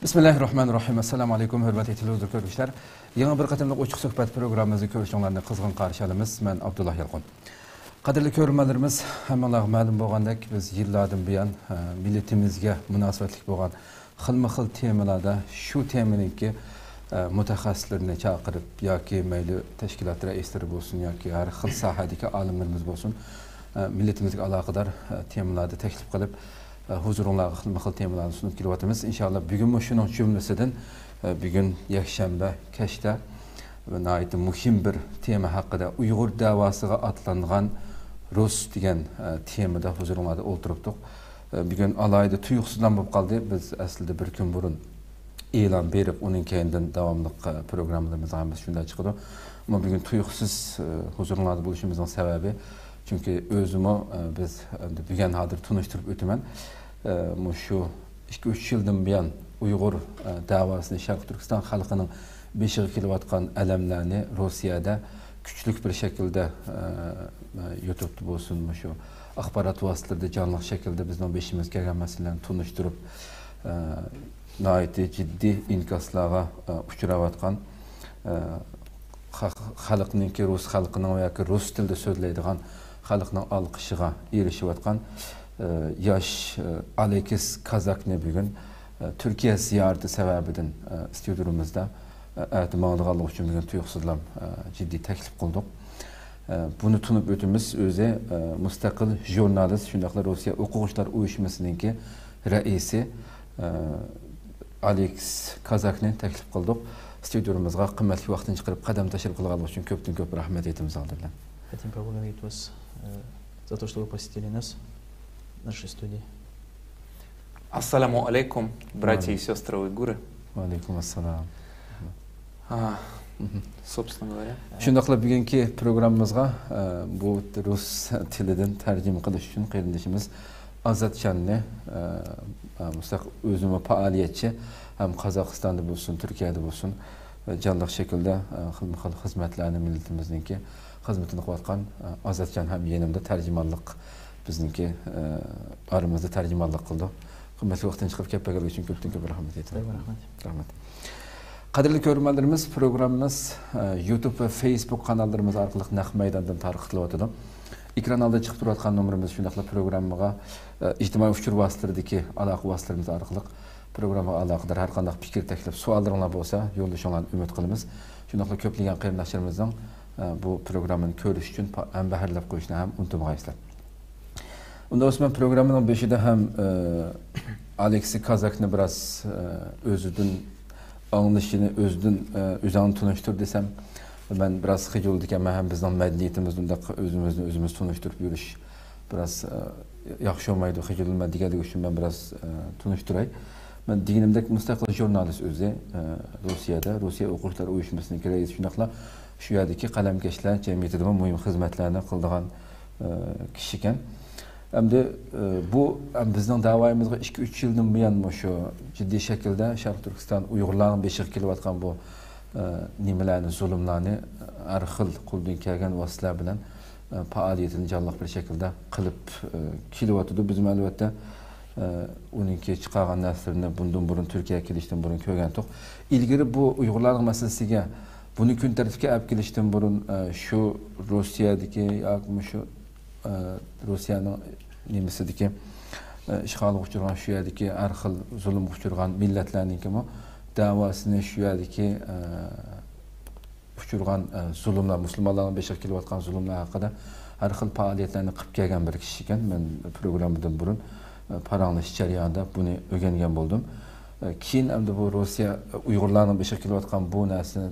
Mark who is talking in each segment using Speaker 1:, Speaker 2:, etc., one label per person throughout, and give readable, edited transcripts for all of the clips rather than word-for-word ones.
Speaker 1: Bismillahirrahmanirrahim. Assalamu alaykum, hörmətli televizor görüşlər. Yeni bir qatımlıq Ochiq söhbət proqramımızı görüşlərinə qızğın qarşı alımız. Mən Abdullah Yalqın. Qadirli görürmənlərimiz, həmənlər məlum bolğandak biz yıllardan buyan milletimizə münasibətlik bolğan xilma-xil temalarda şu temanınki mutaxassislərini çağırıb yoki məyli təşkilat rəisləri bolsun yoki hər xil sahədəki alimlərimiz bolsun milletimizə əlaqədar temalarda təklif qılıb huzurunlarga xilma-xil temalarni sunib kelyapmiz. İnşallah bugün şunun cümlesinden bugün yakshanba kechda ve nayet muhim bir tema haqida Uyg'ur davosiga atlangan Rus degan temada huzurunlarda o'tiribdik. Bugün alayda tuyuqsizdan bo'lib qoldi. Biz aslida bir kun burun e'lon berib, uning keyindan davomli programmalarimiz ham shunday chiqdi. Ama bugün tuyuqsiz huzurunlarda bo'lishimizning sababi çünkü özümü biz bugün hazır tanıştırıp ötümen şu 2-3 yıldan buyan Uyghur davasını Şarkı Türkistan halkının beşiği kilovatkan elemlerini Rusya'da küçülük bir şekilde YouTube'da bolsun şu akbarat vasıtlarda canlı şekilde bizden beşimiz gelgen meselelerini tanıştırıp naiti ciddi inkaslara uçuravatkan halkının ki Rus halkının veya ki Rus dilde sözleydiğen halkının alqışıga erişivatkan yaş Aleykis Kazakni bugün Türkiye ziyareti sebebiden stüdyomuzda mağduralıq üçün bugün tuyuqsuzlam ciddi təklif qıldık. Bunu tunub ötümüz özü müstakil jurnalist şundaqla Rusya Oquvchilar uyushmasininki raisi Aleykis Kazakni təklif qıldık. Stüdyomuzga qimmatli vaqtini chiqarib qadam tashrif qilganligi uchun ko'pdan ko'p rahmat aytamiz oldindan.
Speaker 2: Хотим поблагодарить вас за то, что вы посетили нас в нашей студии.
Speaker 3: Ассаламу алейкум, братья и сестры уйгуры.
Speaker 1: Алейкум ассалам.
Speaker 3: Собственно говоря.
Speaker 1: Shundaqla bugungi programmamizga bu rus tilidan tarjima qilish uchun qarindoshimiz Azatjanni o'zimi faoliyatchi ham Qozog'istonda bo'lsin, Turkiyada bo'lsin canlı şekilde xilma-xil xizmatlarni millatimizniki xizmatini qilayotgan Azatjon ham yanımda tercümanlık bizninki aramızda tercümanlık qildi. Qimmatli vaqtini chiqib kelganligi uchun ko'pdan ko'p rahmat aytaman. Rahmat. Qadrli ko'ruvchilarimiz, programmamiz YouTube ve Facebook kanallarımız orqali naq maydondan tarqatilyapti. Ekran oldiga chiqib turayotgan nomerimiz shundaqla programmaga ijtimoiy uchur vositalaridagi aloqa vositalarimiz orqali programma aloqador har qanday fikr, taklif, savollaringiz bo'lsa, yo'llashinglarni umid qilamiz. Shundaqla ko'plagan qarindoshlarimizning bu programmani ko'rish uchun ham baharlab qo'yishni ham unutmaysizlar. Unda Osman programının beşide hem Aleykis Kazakni biraz özüdün anlaşını özünü tanıştır desem ben biraz xıcı oldu ki hem bizden medeniyetimizden de özümüz tanıştırıp yürüyüş biraz yaxşı olmaydı, xıcı olmadı diye düşündüm ben biraz tanıştırayım. Ben dinimdeki müstakil jurnalist özü Rusya'da Rusya Oquvchilar uyushmasining raisi shundaqla shu yerdagi qalamkashlar jamiyatida muhim xizmatlarni qildigan kishi ekan. Hamda bu bizning da'voyimizga 2-3 yildan buyon shu jiddiy shaklda Sharq Turkiston Uyg'urlarning beşiği kelayotgan bu nimalarni, zulmlarni har xil qo'ldan kelgan vositalar bilan faoliyatini jonli bir shaklda qilib kelyapti. Biz albatta uningki chiqargan narsalarni bundan burun Turkiyaga kelishdan burun ko'rgandik. Ilgari bu Uyg'urlarning masalasiga buni kun tartibga olib kelishdan burun shu Rossiyadagi yoki shu Rusya'nın nimesideki işgalık uçurgan şu yerdeki her xil zulüm uçurgan milletlerinin kimi davasını şu yerdeki uçurgan zulümler, Müslümanların beşik kilovatkan zulümler hakkında her xil faaliyetlerini qilib kelgan bir kishi ekan. Men programmadan burun paranglish jarayonida buni o'rgangan bo'ldim. Keyin endi bu Rossiya Uyg'urlarning beşik kilovatkan bu narsani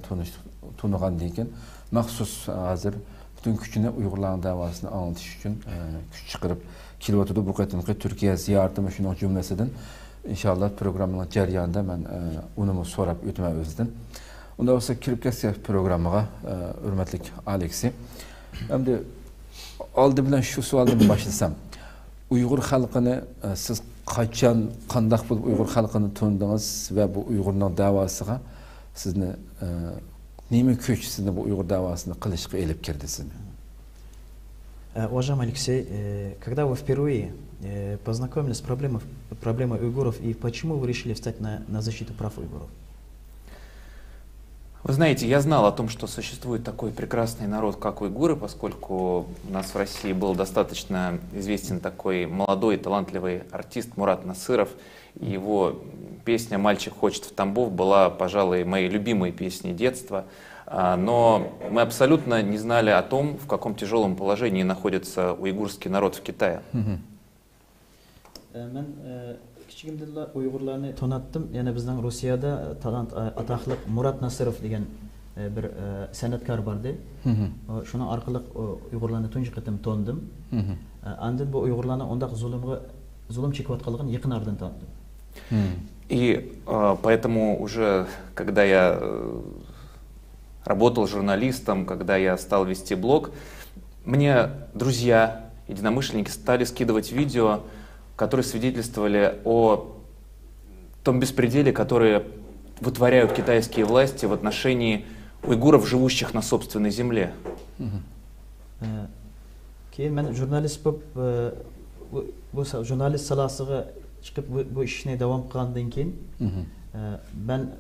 Speaker 1: tunigandan keyin maxsus hozir bütün küçüğüne Uygurların davasını anlatış için küçük çıkarıp kilovatı bu qatimki Türkiye ziyaretimi şunun cümlesinden inşallah programının jarayonida ben onu so'rab o'tman o'zidan. Unda olsa kirib ketsak programmaga hurmatli Aleksi. Endi oldi bilan shu savoldan boshlasam. Uyg'ur xalqini siz qachon qanday bo'lib Uyg'ur xalqini tundingiz va bu Uyg'urning davosiga sizni nima kuch sizni bu Uyg'ur davosini qilishga elib kirdi sizni?
Speaker 2: Уважаемый Алексей, когда вы впервые познакомились с проблемой уйгуров и почему вы решили встать на защиту прав уйгуров?
Speaker 3: Вы знаете, я знал о том, что существует такой прекрасный народ, как уйгуры, поскольку у нас в России был достаточно известен такой молодой талантливый артист Мурат Насыров. И его песня «Мальчик хочет в Тамбов» была, пожалуй, моей любимой песней детства. Но мы абсолютно не знали о том, в каком тяжелом положении находится уйгурский народ в Китае.
Speaker 2: Kichigimda Uyg'urlarni tanıttım. Yani bizden Rusya'da ataqlıq Murat Nasırov degan bir san'atkor bordi. Shuni orqali Uyg'urlarni tunji qitim tanıdım. Andin bu Uyg'urlarni undaq zulm chekayotganligini yaqin ordan tanıdım.
Speaker 3: И поэтому уже, когда я работал журналистом, когда я стал вести блог, мне друзья, единомышленники стали скидывать видео, которые свидетельствовали о том беспределе, который вытворяют китайские власти в отношении уйгуров, живущих на собственной земле.
Speaker 2: Keyin men jurnalist bo'lib bu jurnalist salohasiga chiqib bu ishni davom qilgandan keyin men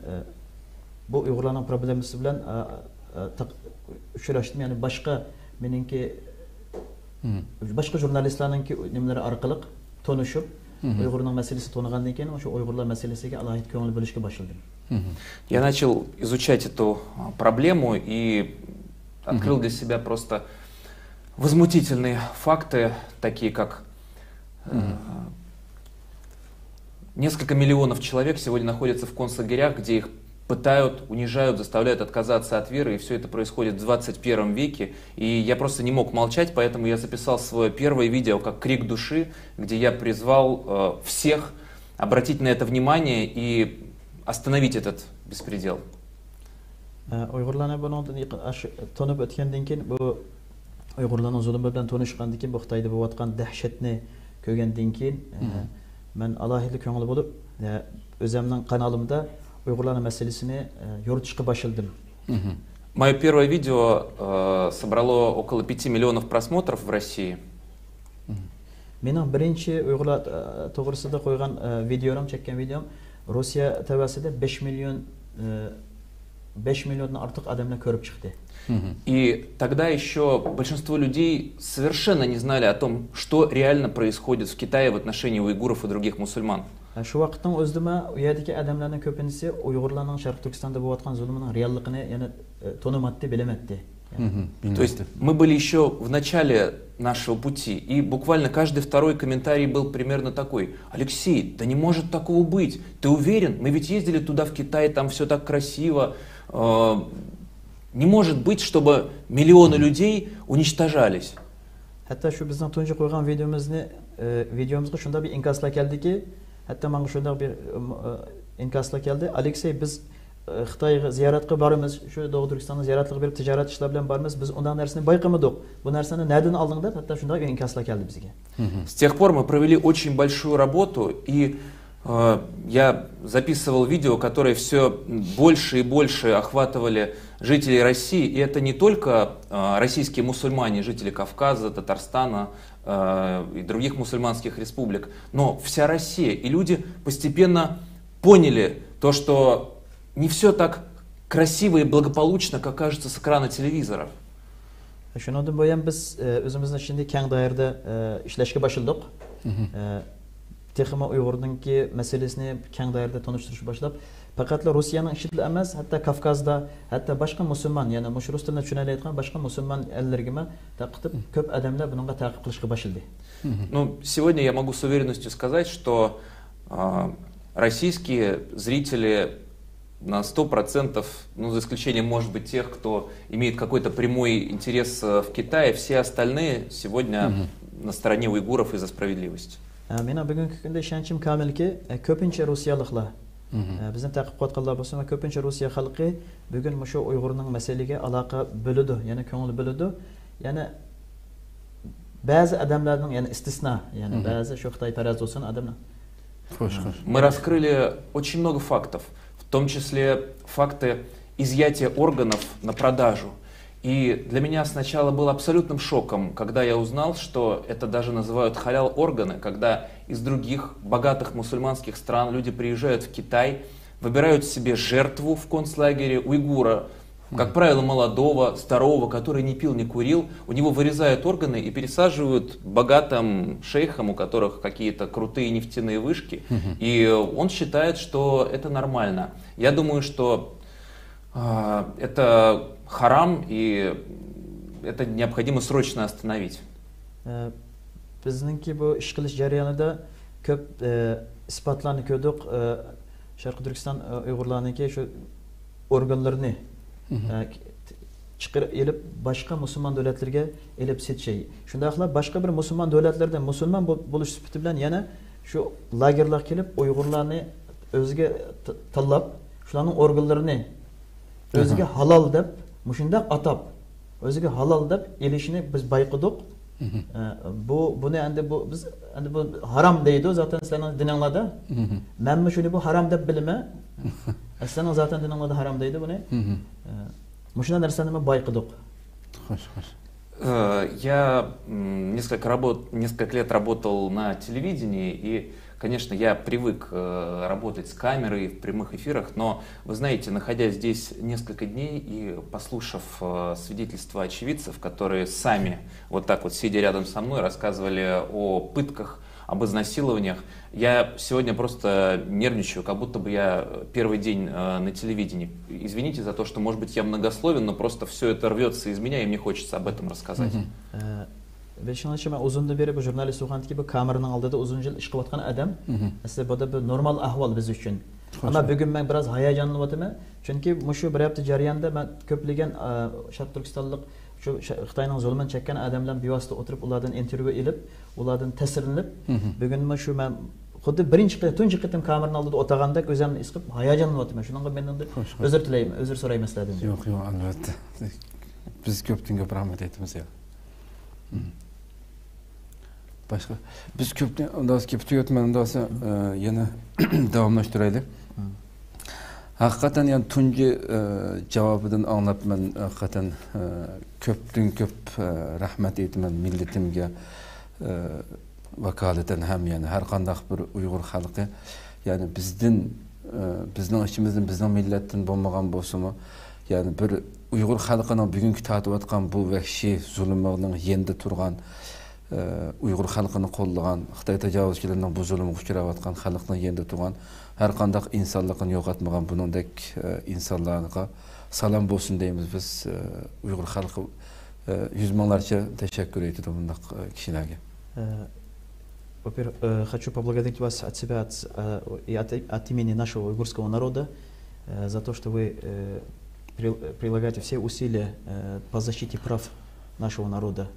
Speaker 2: bu Uyg'urlarning problemasi bilan uchrashdim. Ya'ni boshqa jurnalistlarning nimalari orqali tanışıp Uyg'urning masalasini tanıgandan keyin o'sha Uyg'urlar masalasiga alohida ko'ngil bo'lishga boshladim.
Speaker 3: Я начал изучать эту проблему и открыл для себя просто возмутительные факты, такие как несколько миллионов человек сегодня находятся в концлагерях, где их пытают, унижают, заставляют отказаться от веры, и все это происходит в 21 веке. И я просто не мог молчать, поэтому я записал свое первое видео как крик души, где я призвал всех обратить на это внимание и остановить этот беспредел.
Speaker 2: Uyg'urlarni bundan tanib o'tgandan keyin bu Uyg'urlarning zulmi bilan tanishgandan keyin bu Xitoyda bo'layotgan dahshatni ko'rgandan keyin men alohida ko'ngil bo'lib o'zimning kanalimda Uyg'urlar masalasini yoritishga boshladim.
Speaker 3: Мое первое видео собрало около 5 миллионов просмотров в России.
Speaker 2: Mening birinchi Uyg'urlar to'g'risida qo'ygan videom, chekkan videom Rossiya TV'sida 5 milliondan ortiq odamlar ko'rib chiqdi.
Speaker 3: И тогда еще большинство людей совершенно не знали о том, что реально происходит в Китае в отношении уйгуров и других мусульман.
Speaker 2: Shu vaqtning o'zida u yerdagi odamlarning ko'pincha Uyg'urlarning Sharq Turkistonda bo'layotgan zulmining realligini yana tonimatdi, bilamatdi.
Speaker 3: То есть мы были еще в начале нашего пути, и буквально каждый второй комментарий был примерно такой: Алексей, да не может такого быть, ты уверен? Мы ведь ездили туда, в Китай, там все так красиво. Не может быть, чтобы миллионы людей уничтожались.
Speaker 2: Hatta şu bizden tunji qo'ygan videomizga shunda bir inkaslar keldiki, hatta menga shunda bir inkaslar keldi. Alexey, biz Xitoyga ziyorat qilib boramiz, shu Doğu Turkistonga ziyorat qilib berib tijorat ishlar bilan boramiz. Biz undan narsani bayqamadik. Bu narsani nereden alding deb hatta shunda bir inkaslar keldi bizga.
Speaker 3: С тех пор мы провели очень большую работу, и я записывал видео, которые все больше и больше охватывали жителей России. И это не только российские мусульмане, жители Кавказа, Татарстана и других мусульманских республик, но вся Россия. И люди постепенно поняли то, что не все так красиво и благополучно, как кажется с экрана телевизоров.
Speaker 2: Shundan bo'yin biz o'zimizni shunday keng doirada ishlashga boshladik. Texma Uyg'urninki masalasini keng doirada tanishtirishga boshlab, faqatla Rossiyaning ishida emas, hatto Kavkazda, hatto boshqa musulmon, ya'ni mush rus tilini tushunadigan boshqa musulmon ellarga taqib ko'p odamlar bunga taqib qilishga boshladi.
Speaker 3: Ну, сегодня я могу с уверенностью сказать, что российские зрители на 100%, ну, за исключением, может быть, тех, кто имеет какой-то прямой интерес в Китае, все остальные сегодня на стороне уйгуров и за справедливость.
Speaker 2: Meni bugungi kunda ishonchim komilki, ko'pincha Rossiyaliklar, bizni taqib qotganlar bo'lsa, ko'pincha Rossiya xalqi bugun shu Uyg'urning masalaga aloqa bo'ladi, ya'ni ko'ngil bo'ladi. Ya'ni ba'zi odamlarning, ya'ni istisno, ya'ni ba'zi shu Xitoy paraz bo'lsin odamlar.
Speaker 3: Мы раскрыли очень много фактов, в том числе факты изъятия органов на продажу. И для меня сначала был абсолютным шоком, когда я узнал, что это даже называют халял-органы, когда из других богатых мусульманских стран люди приезжают в Китай, выбирают себе жертву в концлагере уйгура, как правило, молодого, здорового, который не пил, не курил, у него вырезают органы и пересаживают богатым шейхам, у которых какие-то крутые нефтяные вышки, и он считает, что это нормально. Я думаю, что это харам, и это необходимо срочно остановить.
Speaker 2: Bizningki bu ish qilish jarayonida ko'p isbotlarni ko'rdik. Sharqiy Turkiston Uyg'urlarniki shu organlarini chiqarib elib boshqa musulmon davlatlarga elib setishi. Shunday qilib boshqa bir musulmon davlatlarda musulmon bo'lish sifati bilan yana shu lagerlar kelib Uyg'urlarni o'ziga tanlab, shularning organlarini o'ziga halol deb, mushundaq atab, o'ziga halol deb elishini biz bayqadik. Buni endi biz endi bu haram deydi zaten sizlarning dininglarda. Menmi shuni bu haram deb bilma. Sizlarning zaten dininglarda haram deydi buni. Mushunday narsani men bayqadik.
Speaker 3: Я несколько лет работал на телевидении, и, конечно, я привык работать с камерой в прямых эфирах, но, вы знаете, находясь здесь несколько дней и послушав свидетельства очевидцев, которые сами, вот так вот сидя рядом со мной, рассказывали о пытках, об изнасилованиях, я сегодня просто нервничаю, как будто бы я первый день на телевидении. Извините за то, что, может быть, я многословен, но просто все это рвется из меня, и мне хочется об этом рассказать.
Speaker 2: Beşinci ben uzun beri bu jurnalist olganki bu kameranın aldığı uzun yıl iş kıvatkan adam. Aslında bu da bir normal ahval biz için. Ama bugün ben biraz hayacanlı oldum. Çünkü şu bir hafta jarayonda ben köpligen Sharq Turkistonlik şu Xitoyning zulmini chekkan adamlar bevosita o'tirib ulardan intervyu ilib, ulardan ta'sirlanib, bugun shu men xuddi tunji qitim kameranın oldida o'tirganda o'zimni his qilib hayajonlanyapman. Shunga men endi uzr tilayman, uzr so'rayman sizlardan.
Speaker 1: Yo'q, albatta. Biz ko'pdan ko'p rahmat aytamiz ya. Başka. Biz köpten ondan sonra tüyatmandan sonra yana davamlaştıraylık. Hakikaten yani tuncu cevabından anlap ben hakikaten köpten köp rahmet etmen milletimge vakaleten hem yani her kandak bir Uygur halkı yani bizden işimizden bizden milletten bulmagan bolsumu yani bir Uygur halkının bugünkü tatip atkan bu vahşi zulümlerinin yendi turgan Uygur halkını qollagan, Xitoy tajovuzchilarining bu zulmga uchrayotgan xalqni yendi turgan, har qanday insonlikni yo'qotmagan buningdek insonlarga salom bo'lsin deymiz biz Uygur xalqi yüz minglarcha tashakkur etadi bunday kishilarga.
Speaker 2: Во-первых, хочу поблагодарить вас от себя и от имени нашего уйгурского народа за то, что вы прилагаете все усилия по защите прав нашего народа.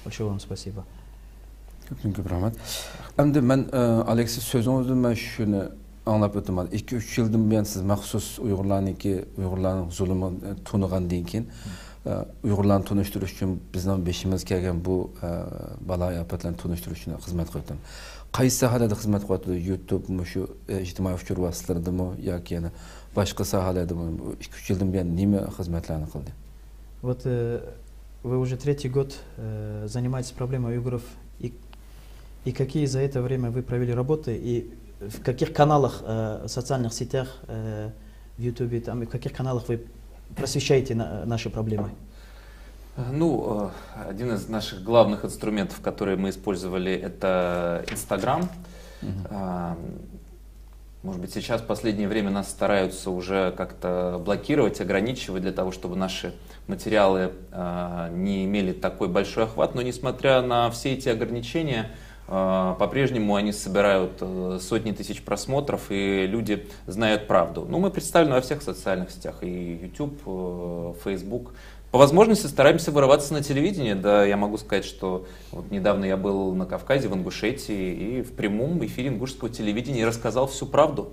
Speaker 2: Большое вам спасибо.
Speaker 1: Köpün rahmet. Hem ben Alexis sözünüzden ben şunu anlap ötüm. 2-3 yıldan beri siz mahsus Uygurların zulmü tunuğan deyken Uygurlarni tunuşturuş için bizden beşimiz kelgen bu balay afatlarni tunuşturuş için hizmet qildim. Qaysi sahalarda hizmet qildi? YouTube şu ijtimoiy uçur vasitalaridami yoki yana boshqa sahalardami 2-3 yıldan beri nima xizmatlarni qildi?
Speaker 2: Вот вы уже третий год занимаетесь проблемой уйгуров, и какие за это время вы провели работы, и в каких каналах, социальных сетях, в YouTube, там, в каких каналах вы просвещаете наши проблемы?
Speaker 3: Ну, один из наших главных инструментов, которые мы использовали, это Instagram. Может быть, сейчас в последнее время нас стараются уже как-то блокировать, ограничивать для того, чтобы наши материалы не имели такой большой охват. Но несмотря на все эти ограничения, по-прежнему они собирают сотни тысяч просмотров, и люди знают правду. Ну, мы представлены во всех социальных сетях, и YouTube, Facebook. По возможности стараемся вырываться на телевидение. Да, я могу сказать, что вот недавно я был на Кавказе, в Ингушетии, и в прямом эфире ингушского телевидения рассказал всю правду.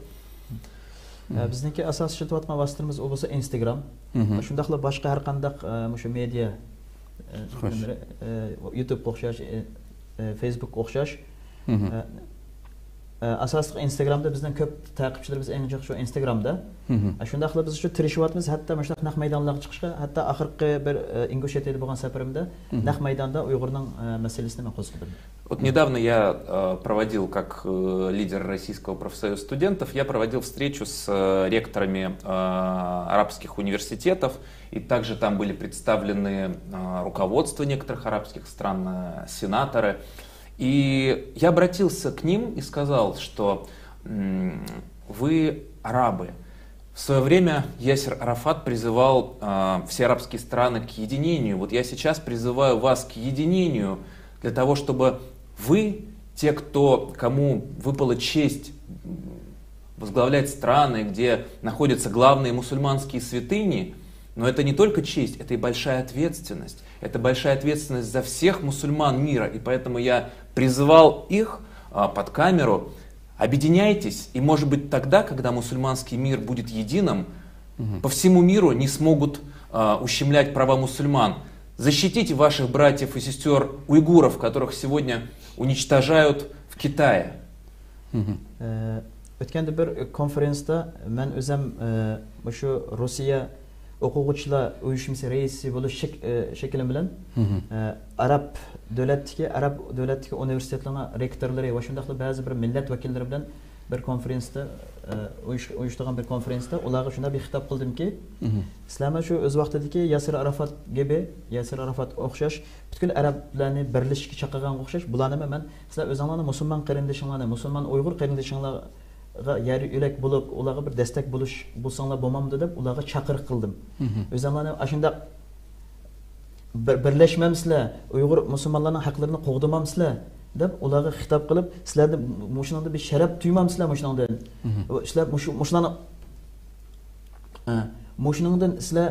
Speaker 2: Bizniki asas ishlatayotgan vositamiz u bo'lsa Instagram. Shunday qilib boshqa har qanday o'sha media YouTube o'xshash, Facebook o'xshash asosli Instagramda bizning ko'p taqibchilarimiz eng jiq shu Instagramda. Shunda qilib biz shu tirishyapmiz, hatto mana shu naq maydonlarga chiqishga, hatto oxirgi bir Ingushetiyada bo'lgan safarimda naq maydonda Uyg'urning masalasini men qo'zg'adim.
Speaker 3: Вот недавно я проводил, как лидер Российского профсоюза студентов, я проводил встречу с ректорами арабских университетов, и также там были представлены руководства некоторых арабских стран, сенаторы. И я обратился к ним и сказал, что вы арабы. В свое время Ясер Арафат призывал все арабские страны к единению. Вот я сейчас призываю вас к единению для того, чтобы вы, те, кому выпала честь возглавлять страны, где находятся главные мусульманские святыни, но это не только честь, это и большая ответственность. Это большая ответственность за всех мусульман мира. И поэтому я призывал их под камеру: объединяйтесь, и может быть тогда, когда мусульманский мир будет единым, по всему миру не смогут ущемлять права мусульман. Защитите ваших братьев и сестер уйгуров, которых сегодня уничтожают в Китае.
Speaker 2: O'tganda bir konferensda men o'zim shu Rossiya o'quvchilar uyushmasi raisi bo'lish shaklim bilan arab davlatdagi universitetlarning rektorlari va shundaqla ba'zi bir millat vakillari bilan bir konferensda uyushtirgan bir konferensda ularga shunday bir xitob qildimki, sizlar shu o'z vaqtidagi Yasir Arafat gibi, Yasir Arafat o'xshash butkul arablarni birlashishga chaqirgan o'xshash bularni men sizlar o'zinglarni musulmon qarindishinglarni, musulmon Uyg'ur qarindishinglarga yari yo'lak bo'lib, ularga bir destak bo'lsanglar bo'lmamdi deb ularga chaqiriq qildim. O'zinglarni ashunda birlashmamsizlar, Uyg'ur musulmonlarning haqlarini qo'g'dimamsizlar deb ularga xitob qilib, sizlarni mushuningda bir sharaf tuymamsizlar mushuningdan. Sizlar mushuningdan sizlar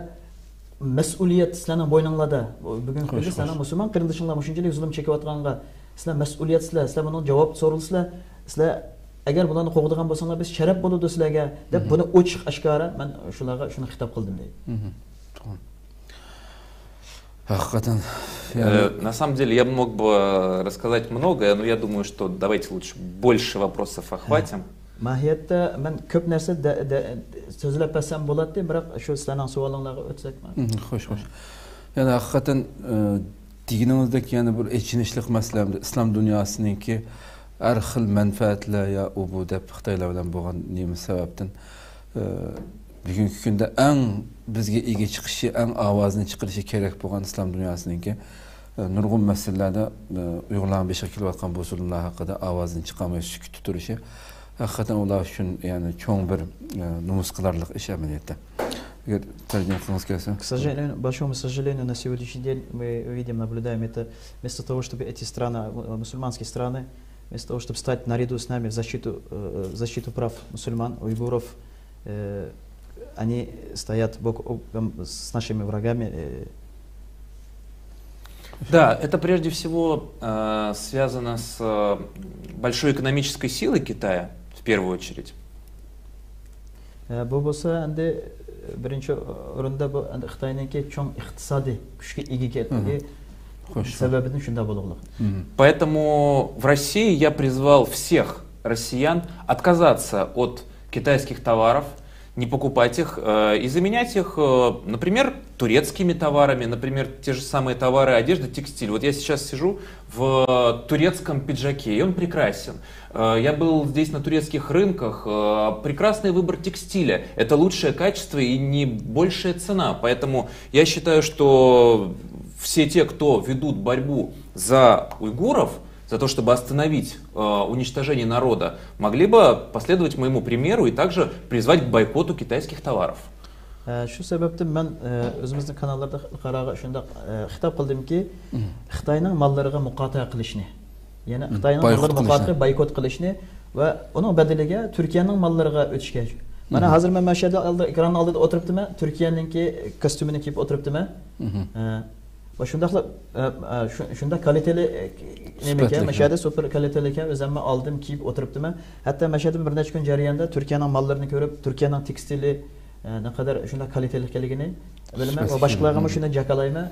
Speaker 2: mas'uliyat sizlarning bo'yninglarda. Bugungi kunda sizlar musulmon qarindishinglar mushunchalik zulm chekayotganga sizlar mas'uliyatsizlar, sizlar bundan javob so'ralsizlar. Sizlar agar bularni qo'g'digan bo'lsanglar biz sharaf bo'ladi sizlarga deb buni ochiq oshkora men shularga shuni xitob qildim deydi.
Speaker 3: На самом деле я мог бы рассказать многое, но я думаю, что давайте лучше больше вопросов охватим.
Speaker 2: Mahiyatda men ko'p narsa so'zlab passam bo'ladi, biroq shu sizlarning savolinglarga o'tsakman.
Speaker 1: Xo'sh. Ya'ni haqiqatan deganimizdek yana bir echinishlik masala islom dunyosininki har xil manfaatlar ya u bu deb Xitoylar bilan bo'lgan nima sababdan bugungi kunda eng bizga ega chiqishi, eng ovozni chiqarishi kerak bo'lgan islom dunyosiningki nurg'un masalalarda Uyg'urlarning beshiga kelayotgan bu zulmlar haqida ovozini chiqarmay sukut turishi haqiqatan ular uchun ya'ni cho'ng bir numus qilarlik ish amaliyotda. Agar tarjima qilsangiz kelsa.
Speaker 2: К большому сожалению, на сегодняшний день мы видим, наблюдаем это вместо того, чтобы эти страны, мусульманские страны, вместо того, чтобы стать наряду с нами в защиту прав мусульман, уйгуров, они стоят бок о бок с нашими врагами.
Speaker 3: Да, это прежде всего связано с большой экономической силой Китая, в первую очередь.
Speaker 2: Bu bo'lsa endi birinchi o'rinda bu Xitoyningki cho'ng iqtisodiy kuchga ega ekanligi sababidan shunda bo'lug'liq.
Speaker 3: Поэтому в России я призвал всех россиян отказаться от китайских товаров, не покупать их и заменять их, например, турецкими товарами, например, те же самые товары одежда, текстиль. Вот я сейчас сижу в турецком пиджаке, и он прекрасен. Я был здесь на турецких рынках, прекрасный выбор текстиля. Это лучшее качество и не большая цена. Поэтому я считаю, что все те, кто ведут борьбу за уйгуров, за то, чтобы остановить уничтожение народа, могли бы последовать моему примеру и также призвать к бойкоту китайских товаров.
Speaker 2: Shu sababdan men o'zimizning kanallarda xalqaro shunday xitob qildimki, Xitoyning mollariga muqotaa qilishni, ya'ni Xitoyning mollariga muqotaa boykot qilishni va uning badaliga Turkiyaning mollariga o'tishga. Mana hozir men mashhada ekran oldida o'tiribdiman, Turkiyaningki kostyumini kiyib o'tiribdiman. Va shunda kaliteli nima mashhada super kaliteli ekan, o'zimni oldim kiyib o'tiribdiman. Hatto mashhada bir necha kun jarayonida Turkiyaning mollarini ko'rib, Turkiyaning tekstili ne kadar şunda kaliteli ekanligini bilaman va boshqalarga ham shunday jakalayman.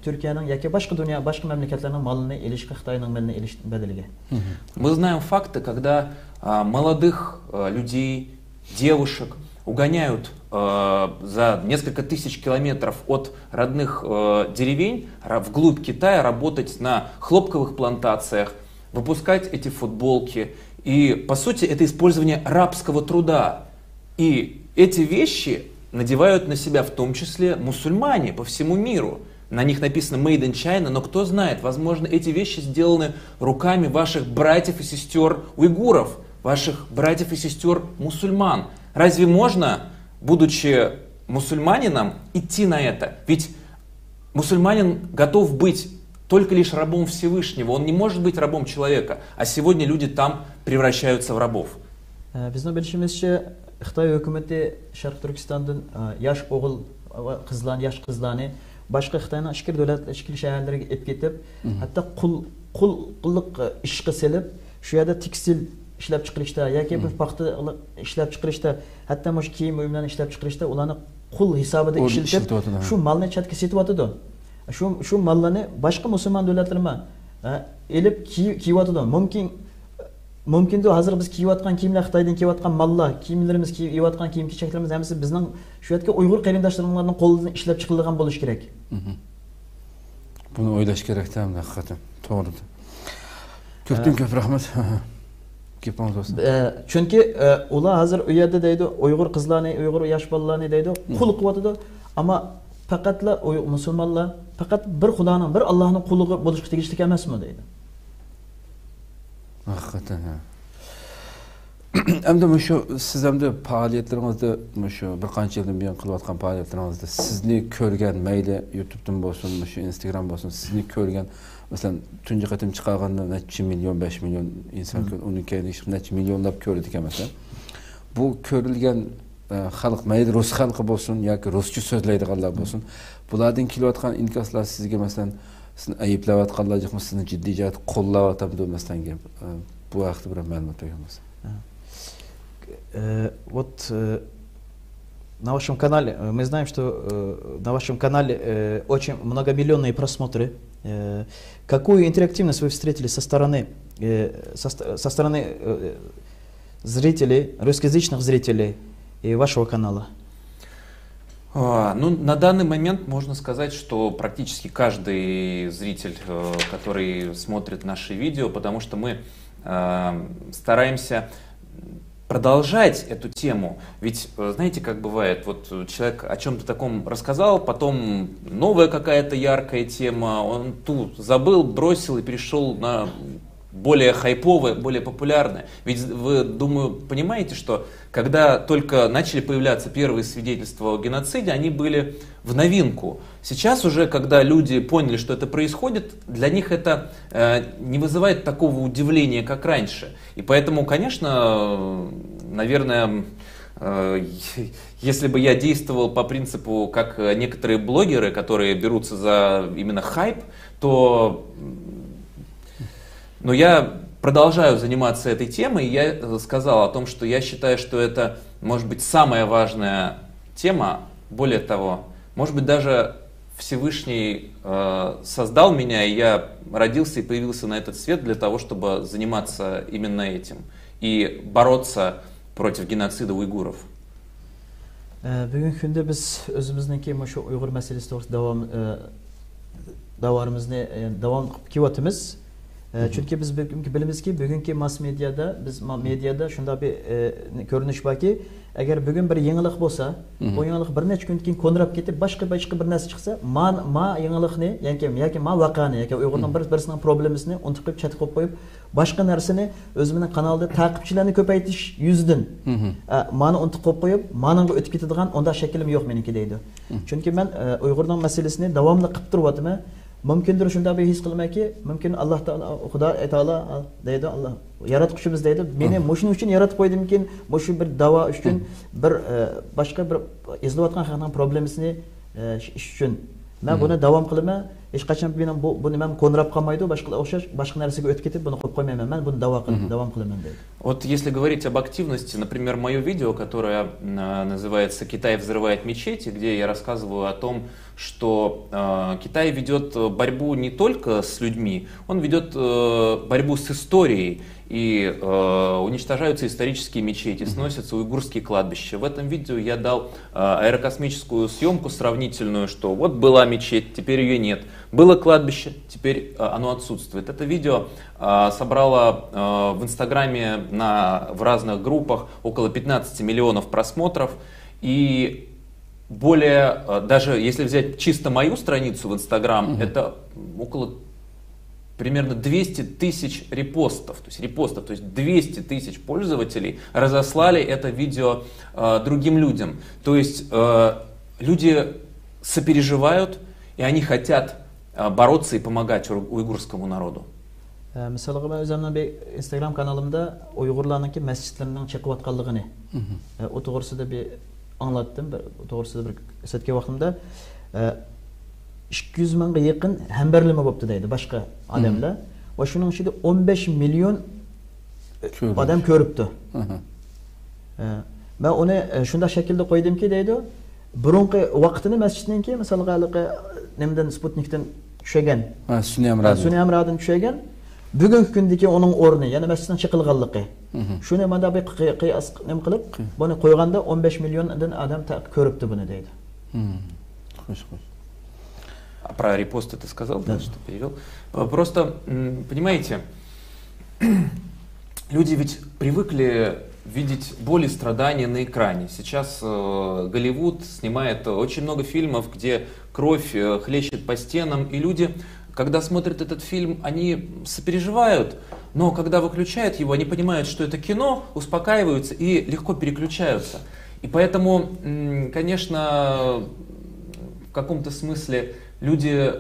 Speaker 2: Türkiye'nin yoki boshqa dunyo boshqa mamlakatlarning molini elishga Xitoyning molini elish badaliga.
Speaker 3: Мы знаем факты, когда молодых людей, девушек угоняют за несколько тысяч километров от родных деревень вглубь Китая работать на хлопковых плантациях, выпускать эти футболки. И, по сути, это использование рабского труда. И эти вещи надевают на себя в том числе мусульмане по всему миру. На них написано Made in China, но кто знает, возможно, эти вещи сделаны руками ваших братьев и сестер уйгуров, ваших братьев и сестер мусульман. Разве можно, будучи мусульманином, идти на это? Ведь мусульманин готов быть только лишь рабом Всевышнего, он не может быть рабом человека, а сегодня люди там превращаются в рабов.
Speaker 2: Bizning bilishimizcha, Xitoy hukumati Sharq Turkistondan yosh o'g'il qizlarni, yosh qizlarni boshqa Xitoyning ichki davlat, ichki shaharlariga olib ketib, hatto qullik ishga selib, shu yerda tekstil ishlab chiqarishda yoki bir paxta ishlab chiqarishda, hatto mush kiyim buyumlarni ishlab chiqarishda ularni qul hisobida ishlatib, shu molni chatga setyotdi. Shu mollarni boshqa musulmon davlatlarma elib kiyyotdi. Mumkindir hozir biz kiyayotgan kiyimlar Xitoydan kelayotgan mollar, kiyimlarimiz kiyayotgan kiyim-kechaklarimiz hammasi bizning shu yerga Uyg'ur qarindoshlarimizning qo'lidan ishlab chiqarilgan bo'lishi kerak.
Speaker 1: Buni o'ylash kerak tamam, haqiqatan. To'g'ri. Ko'p rahmat.
Speaker 2: Chunki ular hozir u yerda deydi, Uyg'ur qizlarni, Uyg'ur yosh bolalarni deydi, qul qilyotdi, ammo faqatla musulmonlar faqat bir Xudoning, bir Allohning quli bo'lishga tegishli emasmi deydi.
Speaker 1: Haqiqatan. Endi shu siz hamda faoliyatlaringizda shu bir qancha yildan buyon qilayotgan faoliyatlaringizda sizni ko'rgan, mayli YouTube'dan bo'lsin, shu Instagram bo'lsin, sizni ko'rgan, masalan, tunji qatim chiqarganda necha million, 5 million inson ko'rdi, uni keyin necha millionlab ko'rdi ekan masalan. Bu ko'rilgan xalq, mayli rus xalqi bo'lsin yoki ruscha so'zlaydiganlar bo'lsin, bulardan kelayotgan inkoslar sizga masalan sizni ayblayotganlar yo'qmi, sizni jiddiy jihat qo'llayotadi masalan, bu haqida bir ma'lumot beramiz.
Speaker 2: Вот на вашем канале, мы знаем, что на вашем канале очень многомиллионные просмотры. Какую интерактивность вы встретили со стороны зрителей, русскоязычных зрителей вашего канала?
Speaker 3: Ну, на данный момент можно сказать, что практически каждый зритель, который смотрит наши видео, потому что мы стараемся продолжать эту тему. Ведь, знаете, как бывает, вот человек о чем-то таком рассказал, потом новая какая-то яркая тема, он ту забыл, бросил и перешел на более хайповое, более популярное. Ведь вы, думаю, понимаете, что когда только начали появляться первые свидетельства о геноциде, они были в новинку. Сейчас уже, когда люди поняли, что это происходит, для них это не вызывает такого удивления, как раньше. И поэтому, конечно, наверное, если бы я действовал по принципу, как некоторые блогеры, которые берутся за именно хайп, то... Но я продолжаю заниматься этой темой, и я сказал о том, что я считаю, что это, может быть, самая важная тема. Более того, может быть, даже Всевышний создал меня, и я родился и появился на этот свет для того, чтобы заниматься именно этим и бороться против геноцида уйгуров.
Speaker 2: Бүгінгі күнде біз өзіміздіңки мұшы ұйғыр мәселесі тоғысы давам кеватымыз. Çünkü biz bilimiz ki bugünkü mass medyada, biz medyada şunda bir görünüş var ki, eğer bugün bir yenilik olsa, o yenilik bir neçə gün keyin konrab ketib başka bir narsa çıksa, ma yenilikni, yani ma vakani, yani Uygur'un birisinin problemisini unutub çatı qo'yib, başka narsani özümün kanalda takipçilerini köpaytiş yüzden, mani unutub qo'yib, mananga o'tib ketadigan onda şeklim yo'q meniki deydi. Çünkü ben Uygur'un meselesini davamlı qilib turyapman. Mümkündür şunda bir his qilmayki, mümkün Allah Taala deydi, Allah yaratqushimiz deydi, meni mushuning uchun yaratib qo'ydimkin, mushu bir davo uchun, bir boshqa bir izlayotgan xalqning problemasini ish uchun. Men buni davom qilaman. Hech qachon buni men qo'nrab qolmaydi, boshqa narsaga o'tib ketib, buni qo'yib qo'ymayman. Men buni davom qilaman deydi.
Speaker 3: Вот если говорить об активности, например, мое видео, которое называется «Китай взрывает мечети», где я рассказываю о том, что Китай ведет борьбу не только с людьми, он ведет борьбу с историей. И уничтожаются исторические мечети, сносятся уйгурские кладбища. В этом видео я дал аэрокосмическую съемку сравнительную, что вот была мечеть, теперь ее нет. Было кладбище, теперь оно отсутствует. Это видео собрало в Инстаграме в разных группах около 15 миллионов просмотров. И даже если взять чисто мою страницу в Инстаграм, это примерно 200 тысяч репостов, то есть 200 тысяч пользователей разослали это видео другим людям. То есть люди сопереживают, и они хотят бороться и помогать уйгурскому народу.
Speaker 2: Mesela ben özümden bir Instagram kanalımda Uygurlarınki mescitlerinin çekip atkanlığını o doğrusu da bir anlattım. O doğrusu da bir setki vaxtımda 200 mingga yaqin hamberlimi bo'pti deydi boshqa odamlar va shuning ichida 15 million odam ko'ribdi. Men uni shunday shaklda qo'ydimki deydi, burunqi vaqtini masjiddan keyin masalan nimdan Sputnikdan tushagan. Sunni Amraddan tushagan. Bugungi kundagi uning o'rni, ya'ni masjiddan chiqilganligi. Shuni menda bir qiyos nim qilib, buni qo'yganda 15 milliondan odam ko'ribdi buni deydi.
Speaker 1: Xo'sh.
Speaker 3: Про репосты ты сказал, да, что перевел. Просто, понимаете, люди ведь привыкли видеть боль и страдания на экране. Сейчас Голливуд снимает очень много фильмов, где кровь хлещет по стенам, и люди, когда смотрят этот фильм, они сопереживают, но когда выключают его, они понимают, что это кино, успокаиваются и легко переключаются. И поэтому, конечно, в каком-то смысле люди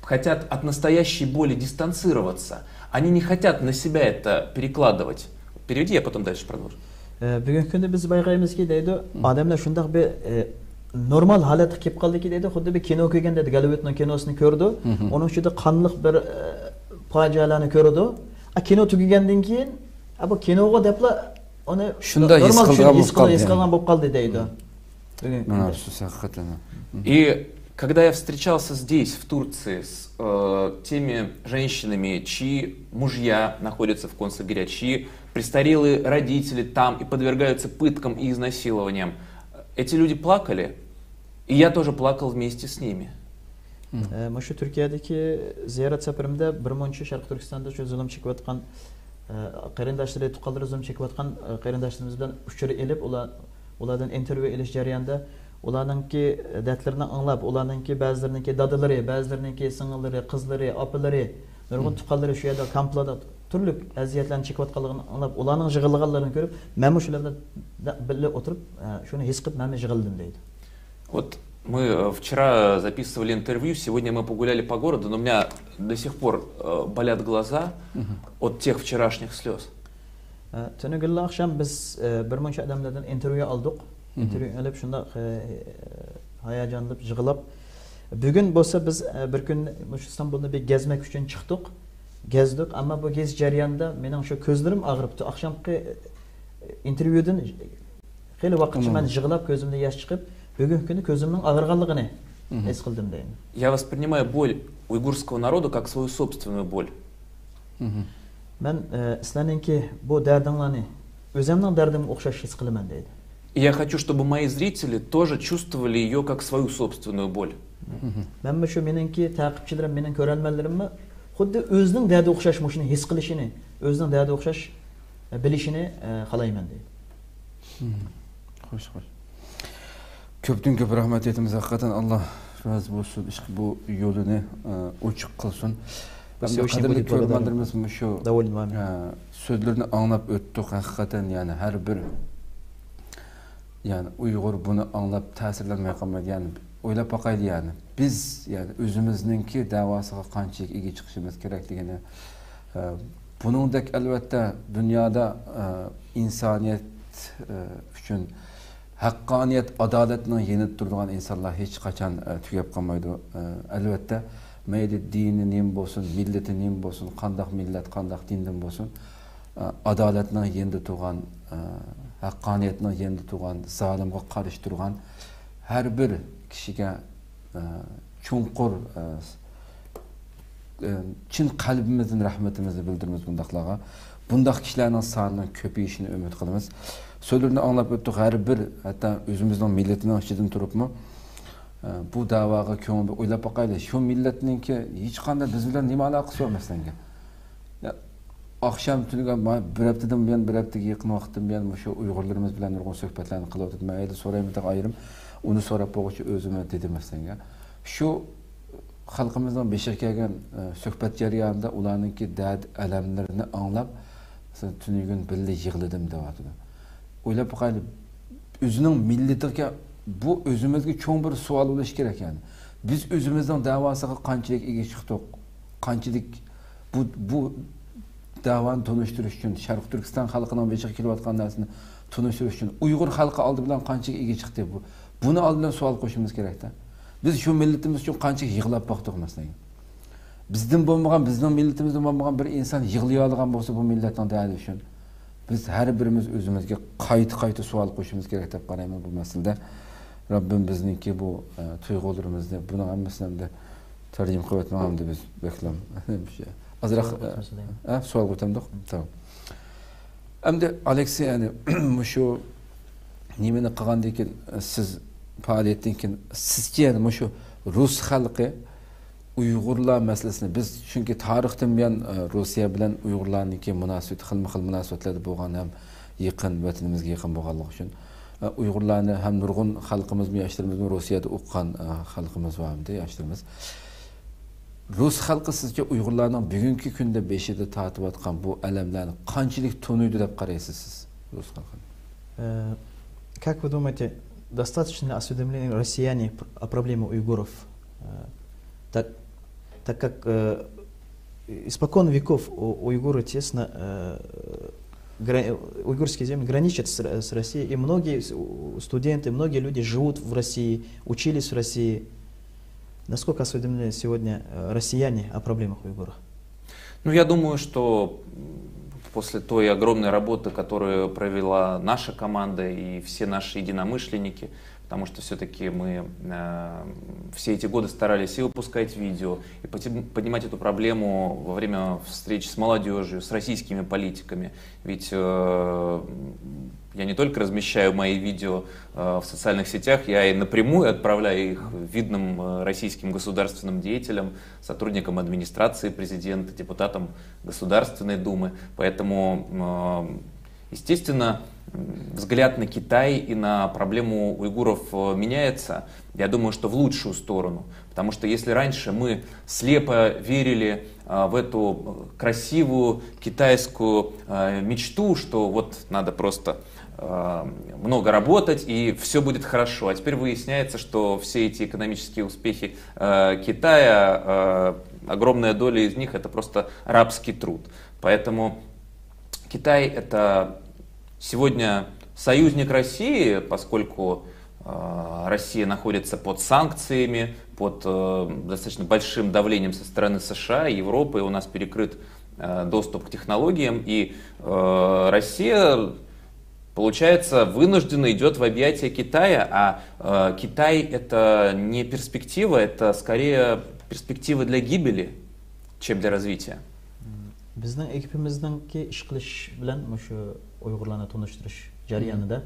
Speaker 3: хотят от настоящей боли дистанцироваться. Они не хотят на себя это перекладывать. Переведи, я потом дальше продолжу.
Speaker 2: Bugungi kunda biz bayqaymizki deydi, odamlar shunday bir normal holatga kelib qoldiki deydi, xuddi bir kino ko'rgan deydi, Gollywoodning kinosini ko'rdi. Uning ichida qanliq bir fojialarni ko'rdi. Kino tugagandan keyin bu kinoga deblar uni normal his qilgan bo'lib qoldi deydi.
Speaker 3: И когда я встречался здесь, в Турции, с теми женщинами, чьи мужья находятся в концлагерях, чьи престарелые родители там и подвергаются пыткам и изнасилованиям, эти люди плакали, и я тоже плакал вместе с ними.
Speaker 2: Şu Türkiye'deki ziyaret seferimde bir monçu Şarkı Türkistan'da şu zulüm çekiyotgan qarindaşları tuqalları zulüm çekiyotgan qarindaşlarımız bilan uçuru elib ulardan intervyu elish jarayonida ularninki dertlerini anlap, ularninki ba'zilarininki dadalari, ba'zilarininki singillari, qizlari, opalari, nurg'un tuqqanlari shu yerda kamplarda turli aziyatlarni chekayotganligini anlab, ularning yig'ilganlarini ko'rib, men shu bilan birga o'tirib, shuni his qilib, men yig'ildim deydi.
Speaker 3: Вот мы вчера записывали интервью, сегодня мы погуляли по городу, но у меня до сих пор болят глаза от тех вчерашних слез.
Speaker 2: Tunugul akşam biz bir muncha odamlardan intervyu oldik. Intervyu olib shunda hayajonlanib, yig'lab. Bugun bo'lsa biz bir kun Istanbulda bir gezmek uchun chiqdik. Gezdik, ammo bu gez jarayonida mening shu ko'zlarim og'ribdi. Oqshomgi intervyudan xeyli vaqtcha men yig'lab, ko'zimda yosh chiqib, bugungi kuni ko'zimning og'irganligini his qildim deyman.
Speaker 3: Я воспринимаю боль уйгурского народа как свою собственную боль.
Speaker 2: Men sizlarninki bu dardinglarni o'zimning dardimga o'xshash his qilaman deydi.
Speaker 3: И я хочу, чтобы мои зрители тоже чувствовали ее как свою собственную боль.
Speaker 2: Men shu meningki taqibchilarim, mening ko'rolmanlarimni xuddi o'zining dardi o'xshash shuni his qilishini, o'zining dardi o'xshash bilishini xohlayman deydi.
Speaker 1: Xo'sh. Ko'pdan ko'p rahmat aytamiz. Haqiqatan Alloh rozi bo'lsin, bu yo'lini ochiq qilsin. Qadrli ko'rganlarimiz shu so'zlarni anglab o'tdik. Haqiqatan yani har bir yani Uyg'ur buni anglab ta'sirlanmay qolmaydi. Yani o'ylab boqaylik yani. Biz yani o'zimizningki da'vosiga qanchalik ega chiqishimiz kerakligini buningdek albatta dunyoda insoniyat uchun haqqoniyat, adolatning yenib turadigan insonlar hech qachon tugab qolmaydi. Albatta mayli dini nim bo'lsin, millati nim bo'lsin, qandoq millat, qandoq dindan bo'lsin, adolatning yendi turgan, haqqoniyatning yendi turgan, zolimga qarshi turgan har bir kishiga chunqur chin qalbimizdan rahmatimizni bildiramiz bundaqlarga. Bundaq kishilarning sonining ko'payishini umid qilamiz. So'zlarni anglab o'tdik, har bir hatto o'zimizning millatining ichidan turibmi bu da'voga ko'ngil o'ylab boqaylik. Shu millatninki hech qanday biz bilan nima aloqasi bor masalan. Akşam tuniga bir haftadan buyon bir haftaga yaqin vaqtdan buyon shu Uyg'urlarimiz bilan nurg'un suhbatlarni qilib o'tdim. Mayli so'rayman deb ayrim uni so'rab bo'g'ichi o'zim dedim masalan. Shu xalqimizning beshik kelgan suhbat jarayonida ularningki dard alamlarini anglab tunigun birga yig'ladim deyapti. O'ylab boqaylik, o'zining millatiga bu o'zimizga cho'ng bir savol bo'lishi kerak yani. Biz o'zimizning da'vosiga qanchalik ega chiqdik, qanchalik bu davani tonishtirish uchun, Sharq Turkiston xalqining beshik kelayotgan narsani tonishtirish uchun Uyg'ur xalqi oldi bilan qanchaga ega chiqdi bu? Buni oldidan savol qo'yishimiz kerak-da. Biz shu millatimiz uchun qancha yig'lab boqdik masalan. Bizdan bo'lmagan, bizning millatimizdan bo'lmagan bir inson yig'lay olgan bo'lsa bu millatning dardi uchun biz har birimiz o'zimizga qayta savol qo'yishimiz kerak deb qarayman bu masalada. Rabbim bizningki bu tuyg'ularimizni buni hammasini tarjim qilib o'tmaganimda biz beklam. Azroq savol qo'ytamdik. Tamam. Endi Alexey yani shu nimani qilgandan keyin siz faoliyatdan keyin sizcha yani shu rus xalqi Uyg'urlar masalasini biz chunki tarixdan buyon Rossiya bilan Uyg'urlarningki munosabati xilma-xil munosabatlarda bo'lgan ham yaqin vatanimizga yaqin bo'lganligi uchun Uyg'urlarni ham nurg'un xalqimiz, yoshlarimiz Rossiyada o'qigan xalqimiz bormi, yoshlarimiz. Rus xalqi sizcha Uyg'urlarning bugungi kunda beshida tortayotgan bu alamlarni qanchalik to'nuydi deb qaraysiz siz Rus xalqini?
Speaker 2: Как вы думаете, достаточно осведомлены россияне о проблеме уйгуров? Так как испокон веков уйгуры тесно, уйгурские земли граничат с Россией, и многие студенты, многие люди живут в России, учились в России. Насколько осведомлены сегодня россияне о проблемах уйгуров?
Speaker 3: Ну, я думаю, что после той огромной работы, которую провела наша команда и все наши единомышленники, потому что все-таки мы все эти годы старались и выпускать видео, и поднимать эту проблему во время встреч с молодежью, с российскими политиками. Ведь я не только размещаю мои видео в социальных сетях, я и напрямую отправляю их видным российским государственным деятелям, сотрудникам администрации президента, депутатам Государственной Думы. Поэтому, естественно, взгляд на Китай и на проблему уйгуров меняется, я думаю, что в лучшую сторону. Потому что если раньше мы слепо верили в эту красивую китайскую мечту, что вот надо просто много работать и все будет хорошо. А теперь выясняется, что все эти экономические успехи Китая, огромная доля из них это просто рабский труд. Поэтому Китай это сегодня союзник России, поскольку Россия находится под санкциями, под достаточно большим давлением со стороны США, Европы, и у нас перекрыт доступ к технологиям, и Россия, получается, вынужденно идет в объятия Китая, а Китай это не перспектива, это скорее перспектива для гибели, чем для развития.
Speaker 2: Bizning ekibimizdanki ish qilish bilan shu Uyg'urlarni tonishtirish jarayonida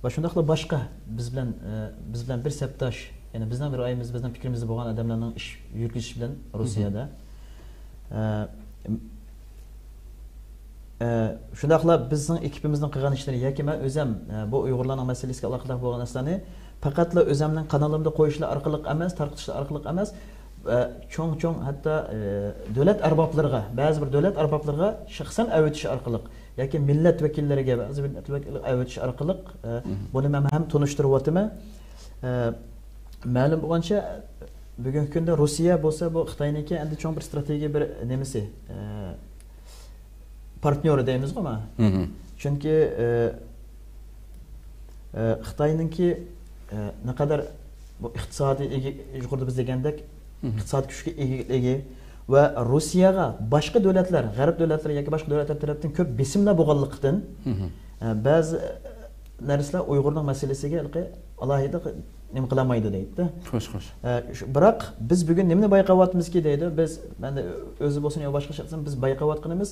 Speaker 2: va shundaqla boshqa biz bilan bir sabdosh, ya'ni bizning bir ra'yimiz, bizning fikrimizda bo'lgan odamlarning ish yurgizish bilan Rossiyada shundaqla bizning ekibimizning qilgan ishlari yoki men o'zim bu Uyg'urlarning masalasiga aloqador bo'lgan narsalarni faqatla o'zimning kanalimda qo'yishlar orqali emas, tarqatishlar orqali emas, cho'ng hatto davlat arboblarga, ba'zi bir davlat arboblarga shaxsan avatish orqali yoki millat vakillariga ba'zi millat vakillariga avatish orqali buni men ham tunishtirib o'taman. Ma'lum bo'lgancha bugungi kunda Rossiya bo'lsa bu Xitoyniki endi cho'ng bir strategiya bir nimasi partneri deymizmi men? Chunki Xitoyniki naqadar bu iqtisodiy yuqorida biz degandek iqtisodiy kuchga ega va Rossiyaga boshqa davlatlar, g'arb davlatlari yoki boshqa davlatlar tarafdan ko'p besimlar bo'lganligidan ba'zi narsalar Uyg'urning masalasiga alohida nima qilamaydi deydi.
Speaker 1: Xo'sh, xo'sh.
Speaker 2: Biroq biz bugun nimani bayqayapmizki deydi. Biz menda o'zi bo'lsin yo boshqa shaxsan biz bayqayotganimiz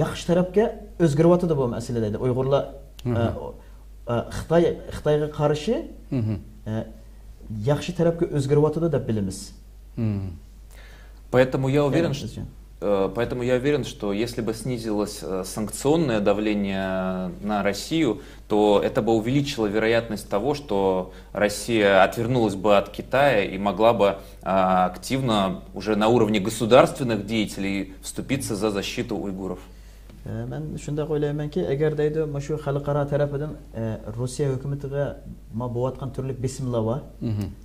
Speaker 2: yaxshi tarafga o'zgaryapti bu masala deydi. Uyg'urlar Xitoyga qarshi yaxshi tarafga o'zgaryapti deb bilamiz.
Speaker 3: Поэтому я уверен, что если бы снизилось санкционное давление на Россию, то это бы увеличило вероятность того, что Россия отвернулась бы от Китая и могла бы активно уже на уровне государственных деятелей вступиться за защиту уйгуров.
Speaker 2: Men shunday o'ylaymanki, agar deydi, shu xalqaro tarafidan Rossiya hukumatiga bo'layotgan turli bisimlar bor.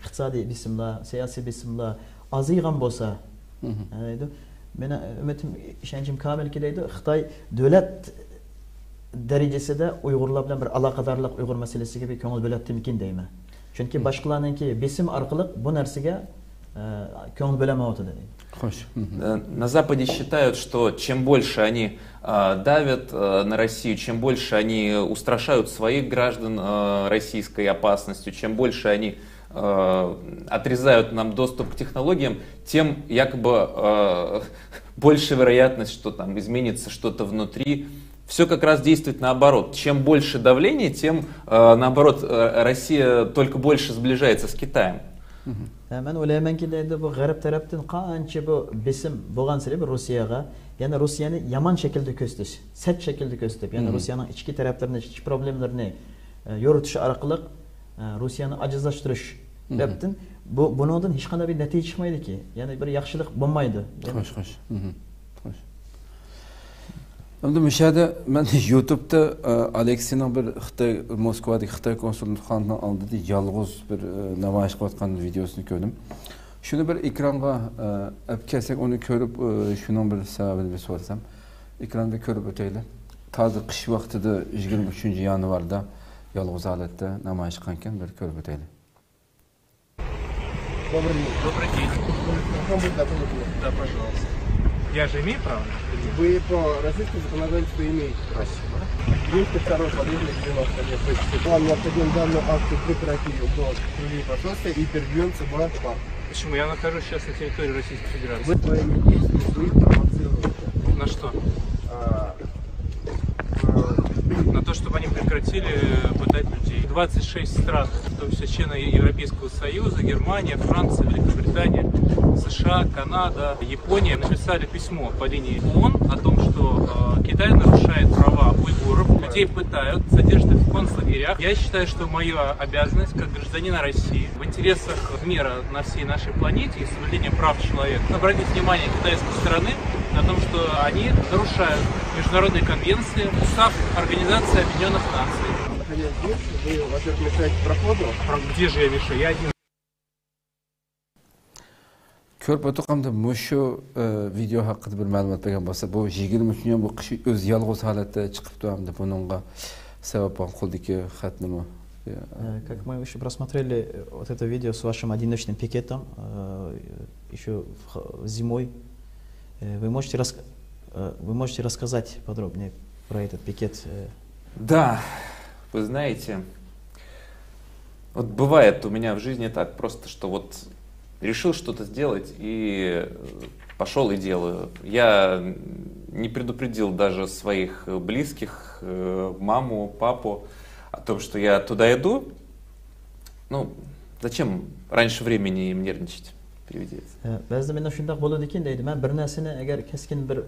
Speaker 2: Iqtisodiy bisimlar, siyosiy bisimlar aziygan bo'lsa, deydi. Meni ümitim, ishonchim komilki deydi, Xitoy davlat darajasida Uyg'urlar bilan bir aloqadorlik Uyg'ur masalasiga bir ko'ngil bo'layotimikin deyman. Chunki boshqalarningki bisim orqali bu narsaga ko'ngil bo'lamayotdi deydi.
Speaker 3: На Западе считают, что чем больше они давят на Россию, чем больше они устрашают своих граждан российской опасностью, чем больше они отрезают нам доступ к технологиям, тем якобы больше вероятность, что там изменится что-то внутри. Все как раз действует наоборот. Чем больше давления, тем наоборот Россия только больше сближается с Китаем.
Speaker 2: Men o'ylaymanki deydi bu g'arb tarafdan qancha bu besim bo'lgan sari bu Rossiyaga, ya'ni Rossiyani yomon shaklda ko'rsatish, sat shaklda ko'rsatib, ya'ni Rossiyaning ichki taraflarini, ichki problemlarini yoritish orqali Rossiyani ajizlashtirish debdin. Bundan hech qanday bir natija chiqmaydiki, ya'ni bir yaxshilik bo'lmaydi.
Speaker 1: Xo'sh. Endi mishada men YouTube'da Alexeyning bir Xitoy Moskvadagi Xitoy konsulxonasining oldida yolg'iz bir namoyish qilayotgan videosini ko'rdim. Shuni bir ekranga olib kelsak, uni ko'rib, shuning bir sababini so'rasam, ekranda ko'rib o'taylik. Hozir qish vaqtida 23 yanvarda yolg'iz holatda namoyish qilgan, bir ko'rib o'taylik.
Speaker 4: Добрый день. Да, пожалуйста. Я же имею право?
Speaker 5: Вы по российскому законодательству имеете.
Speaker 4: Спасибо.
Speaker 5: 202 подъезд 90 лет. Вам необходим данную акцию прекратить до других посольства и передвинуться в парк.
Speaker 4: Почему? Я нахожусь сейчас на территории Российской Федерации.
Speaker 5: Вы своими действиями своих провоцируете.
Speaker 4: На что? На то, чтобы они прекратили пытать людей. 26 стран, в том числе члены Европейского Союза, Германия, Франция, Великобритания, США, Канада, Япония написали письмо по линии ООН о том, что Китай нарушает права уйгуров, людей пытают, содержат их в концлагерях. Я считаю, что моя обязанность как гражданина России в интересах мира на всей нашей планете и соблюдения прав человека обратить внимание китайской стороны на том, что они нарушают международные конвенции, устав Организации Объединенных Наций.
Speaker 5: Находясь здесь, вы, во-первых, мешаете проходу.
Speaker 4: Где же я мешаю? Я один.
Speaker 1: Ko'rib o'tganimda shu video haqida bir ma'lumot bergan bo'lsa, bu 23 yil bu qish o'z yolg'iz holatda chiqibdi hamda buningga sabab qo'ldagi xatnimi.
Speaker 2: Как мы еще просмотрели вот это видео с вашим одиночным пикетом еще зимой, вы можете рассказать подробнее про этот пикет?
Speaker 3: Да, вы знаете, вот бывает у меня в жизни так просто, что вот решил что-то сделать и пошел и делаю. Я не предупредил даже своих близких, маму, папу о том, что я туда иду. Ну, зачем раньше времени им нервничать? Приведется.
Speaker 2: Ba'zida menda shunday bo'ladi ekan deydi. Men bir narsani agar keskin bir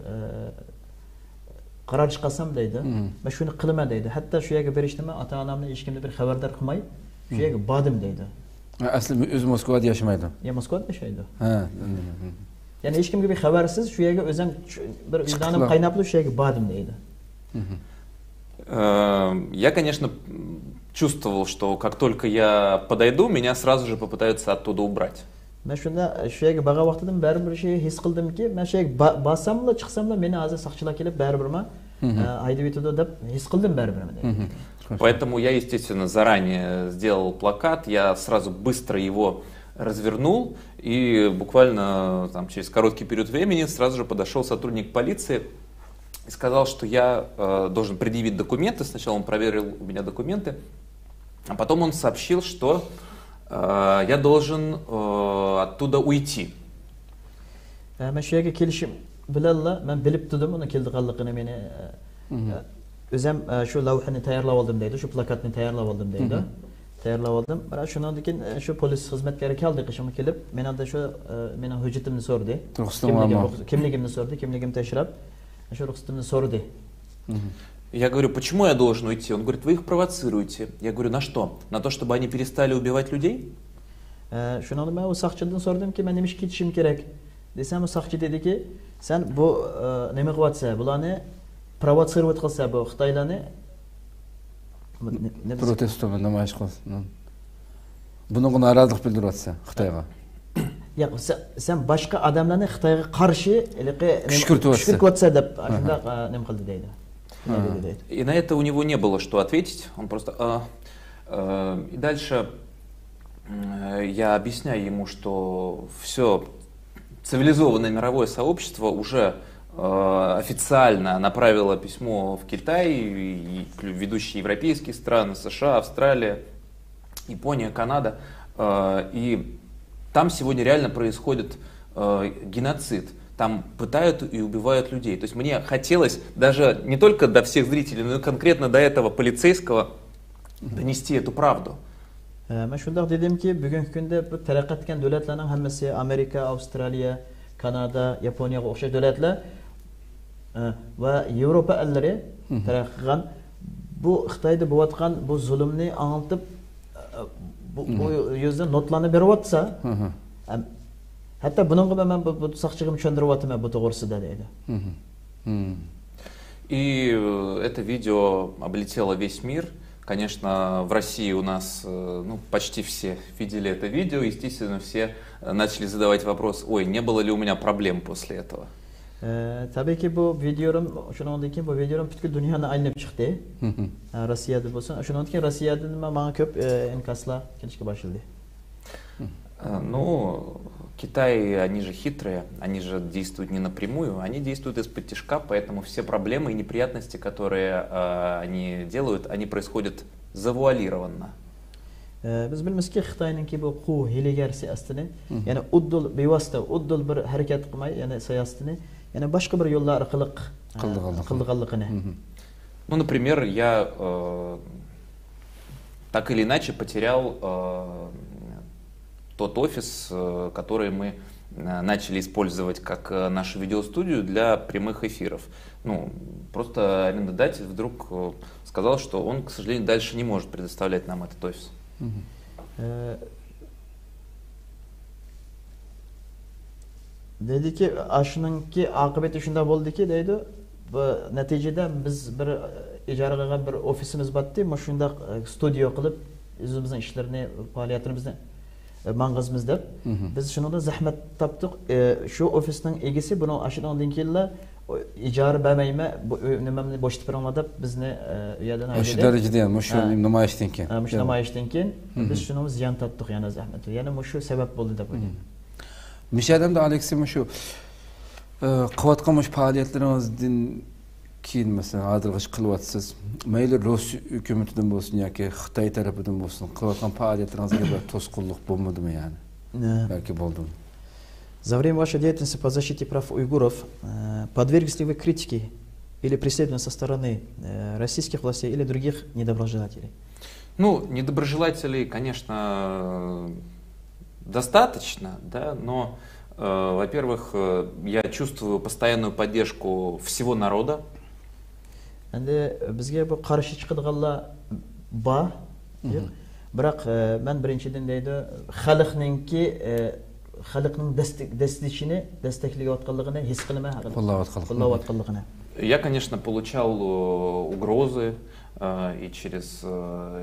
Speaker 2: qaror chiqarsam deydi, men shuni qilaman deydi. Hatto shu yerga berishdimi, ota-onamni hech kimni bir xabardor qilmay, shu yerga bordim deydi.
Speaker 1: Aslida o'zi Moskvada yashamaydi.
Speaker 2: Moskvada yashaydi.
Speaker 1: Ha.
Speaker 2: Ya'ni hech kimga bir xabarsiz shu yerga o'zim bir uydanim qaynab shu yerga bordim deydi.
Speaker 3: Я, конечно, чувствовал, что как только я подойду, меня сразу же попытаются оттуда убрать.
Speaker 2: Men shunda shu yerga borgan vaqtida baribir shu his qildimki, men shu yerga borsamla, chiqsamla meni hozir soqchilar kelib baribirma haydab yetadi deb his qildim baribir.
Speaker 3: Поэтому я, естественно, заранее сделал плакат, я сразу быстро его развернул и буквально там, через короткий период времени сразу же подошел сотрудник полиции и сказал, что я должен предъявить документы. Сначала он проверил у меня документы, а потом он сообщил, что я должен оттуда уйти.
Speaker 2: Men şu yerge kelişim bilalla, men bilip tutum onu keldiğanlıqını meni özüm şu lavhani tayarlab oldim deydi, şu plakatni tayarlab oldim deydi. Tayarlab oldim. Bara şundan keyin şu polis xizmatkari keldi, qishim kelib, meni da şu meni hujjatimni so'rdi. Kimligimni so'rdi, kimligimni tekshirib, şu ruxsatimni so'rdi.
Speaker 3: Я говорю, почему я должен уйти? Он говорит, вы их провоцируете. Я говорю, на что? На то, чтобы они перестали убивать людей?
Speaker 2: Şundan men o saqchidan so'radim ki, men nima ish ketishim kerak? Desem o saqchi dedi ki, sen bu nima qilyapsan? Bularni provotировать qilsa bu Xitoylarni
Speaker 1: protesto bilan namoyish qilsin. Bunga norozilik bildiryapsan Xitoyga.
Speaker 2: Yo'q, sen boshqa odamlarni Xitoyga qarshi kishkirtyapsan deb shunda nima qildi deydi.
Speaker 3: И на это у него не было что ответить. Он просто... И дальше я объясняю ему, что все цивилизованное мировое сообщество уже официально направило письмо в Китай, и ведущие европейские страны, США, Австралия, Япония, Канада. И там сегодня реально происходит геноцид. Там пытают и убивают людей. То есть мне хотелось даже не только до всех зрителей, но и конкретно до этого полицейского донести эту правду.
Speaker 2: Ben şundak dedim ki bugünkü günde bu taraqqat etgan davlatlarning hammasi Amerika, Avstraliya, Kanada, Yaponiyaga o'xshash davlatlar va Yevropa ellari taraqqat bu Xitoyda bo'layotgan bu zulmni anglitib bu yuzda notlarni beryapsa, hatta buningga men bu saqchig'im tushuntiryapman bu to'g'risida deydi.
Speaker 3: И это видео облетело весь мир. Конечно, в России у нас почти все видели это видео. Естественно, все начали задавать вопрос, ой, не было ли у меня проблем после этого.
Speaker 2: Tabii ki bu videom, shundan keyin bu videom butkul dunyoni aylanib chiqdi. Rossiyada bo'lsin. Shundan keyin Rossiyada menga ko'p inkaslar kelishga boshladi.
Speaker 3: Ну, Китай, они же хитрые, они же действуют не напрямую, они действуют из-под тишка, поэтому все проблемы и неприятности, которые они делают, они происходят завуалированно.
Speaker 2: Biz bilmizki Xitoyninki bu quv hiylagar siyosatini, ya'ni uddul bevosita, uddul bir harakat qilmay, ya'ni siyosatini, yana boshqa bir yo'llar orqali qilganligini.
Speaker 3: Ну, например, я так или иначе потерял тот офис, который мы начали использовать как нашу видеостудию для прямых эфиров. Ну, просто арендодатель вдруг сказал, что он, к сожалению, дальше не может предоставлять нам этот офис.
Speaker 2: Dedi ki, aşınınki akıbeti şunda oldu ki, deydi, neticede biz bir icra qilgan bir ofisimiz batdı, şunda studio qilib, o'zimizning ishlarni, faoliyatimizni mang'izmiz deb biz shundan zahmat topdik. Shu ofisning egasi buni ashundan keyin ijara bermayman, nimamni bo'shatib beringlar deb bizni u yerdan
Speaker 1: haydadi. Shu darajada ham shu namoyishdan keyin.
Speaker 2: Shu namoyishdan keyin biz shuni ziyon topdik, yana zahmat. Yana shu sabab bo'ldi deb o'ylayman.
Speaker 1: Mishadamda Aleksey shu qilayotgan faoliyatlaringizdan keyin masalan hozirgi ish qilyapsiz. Mayli Rossiya hukumatidan bo'lsin yoki Xitoy tarafidan bo'lsin, qilayotgan faoliyatlaringizga bir to'sqinlik bo'lmadimi yani? Yoki bo'ldimi?
Speaker 2: За время вашей деятельности по защите прав уйгуров подверглись ли вы критике или преследованию со стороны российских властей или других недоброжелателей?
Speaker 3: Ну, недоброжелателей, конечно, достаточно, да, но, во-первых, я чувствую постоянную поддержку всего народа.
Speaker 2: Endi bizga bu qarshi chiqadiganlar bor. Biroq men birinchidan deydi, xalqning desteklayotganligini his qilaman, qo'llayotganligini.
Speaker 3: Я, конечно, получал угрозы и через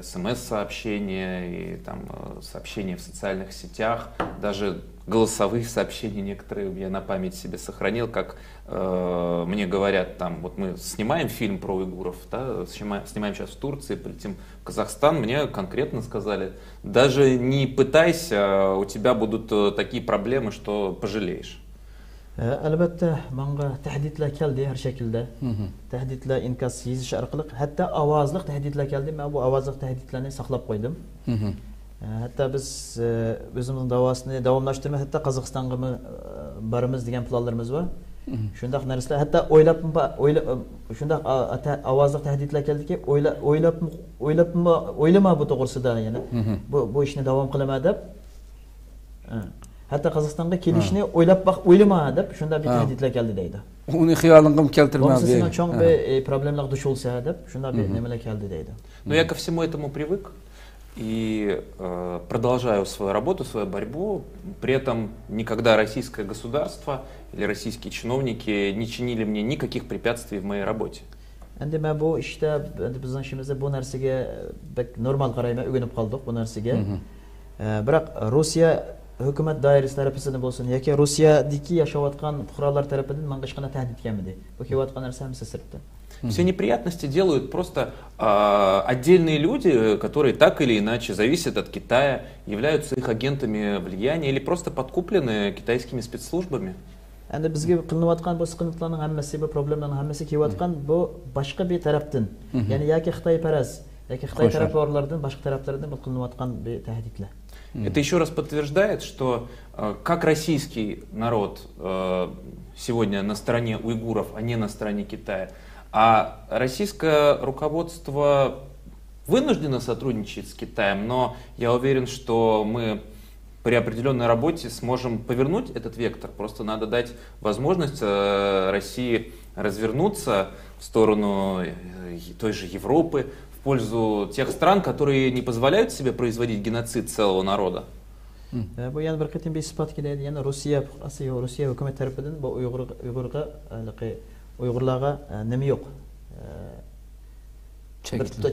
Speaker 3: СМС-сообщения, и там сообщения в социальных сетях, даже голосовые сообщения некоторые я на память себе сохранил, как мне говорят, там, вот мы снимаем фильм про уйгуров, да, снимаем сейчас в Турции, полетим в Казахстан, мне конкретно сказали, даже не пытайся, у тебя будут такие проблемы, что пожалеешь.
Speaker 2: Albatta menga tahdidlar keldi har shaklda. Tahdidlar inkas yezish orqali, hatto ovozli tahdidlar keldi. Men bu ovozli tahdidlarni saqlab qo'ydim. Hatta biz özümüzün davasını davamlaştırma, hatta Kazakistan'a mı barımız degan planlarımız var. Şundaq narsalar, hatta şundaq avazlıq təhdidlər keldi ki, oylama bu to'g'risida, yani bu ishni davom qilaman deb. Hatta Kazakistan'a kelishni oylama deb shunda bir təhdidlər keldi deydi.
Speaker 1: Uni xiyolingim keltirmadi.
Speaker 2: Sizning cho'ng bir problemlar duch bo'lsa deb shunda bir nimalar keldi deydi.
Speaker 3: Но я ко всему этому привык и продолжаю свою работу, свою борьбу. При этом никогда российское государство или российские чиновники не чинили мне никаких препятствий в моей работе.
Speaker 2: Endi men bu işte bizning ishimizda bu narsaga normal qarayman, o'rganib qoldik bu narsaga. Biroq Rossiya hukumat doirasi tarafidan bo'lsin yoki Rossiyadagi yashayotgan fuqarolar tarafidan menga hech qanday tahdid kelmadi. Bu kelayotgan narsa hammasi sirtda.
Speaker 3: Все неприятности делают просто отдельные люди, которые так или иначе зависят от Китая, являются их агентами влияния или просто подкуплены китайскими спецслужбами.
Speaker 2: Endi bizga qilinayotgan bu siqintilarning hammasi, bu problemlarning hammasi kelayotgan bu boshqa bir tarafdan, ya'ni yoki Xitoy paraz, yoki Xitoy tarafdorlaridan, boshqa taraflardan bu qilinayotgan bir tahdidlar.
Speaker 3: Это еще раз подтверждает, что как российский народ сегодня на стороне уйгуров, а не на стороне Китая, а российское руководство вынуждено сотрудничать с Китаем, но я уверен, что мы при определенной работе сможем повернуть этот вектор. Просто надо дать возможность России развернуться в сторону той же Европы, в пользу тех стран, которые не позволяют себе производить геноцид целого народа.
Speaker 2: Bu yana bir qatim bir isbot keladi. Yana Rossiya hukumat tarafidan bu Uyg'urlarga nima yo'q.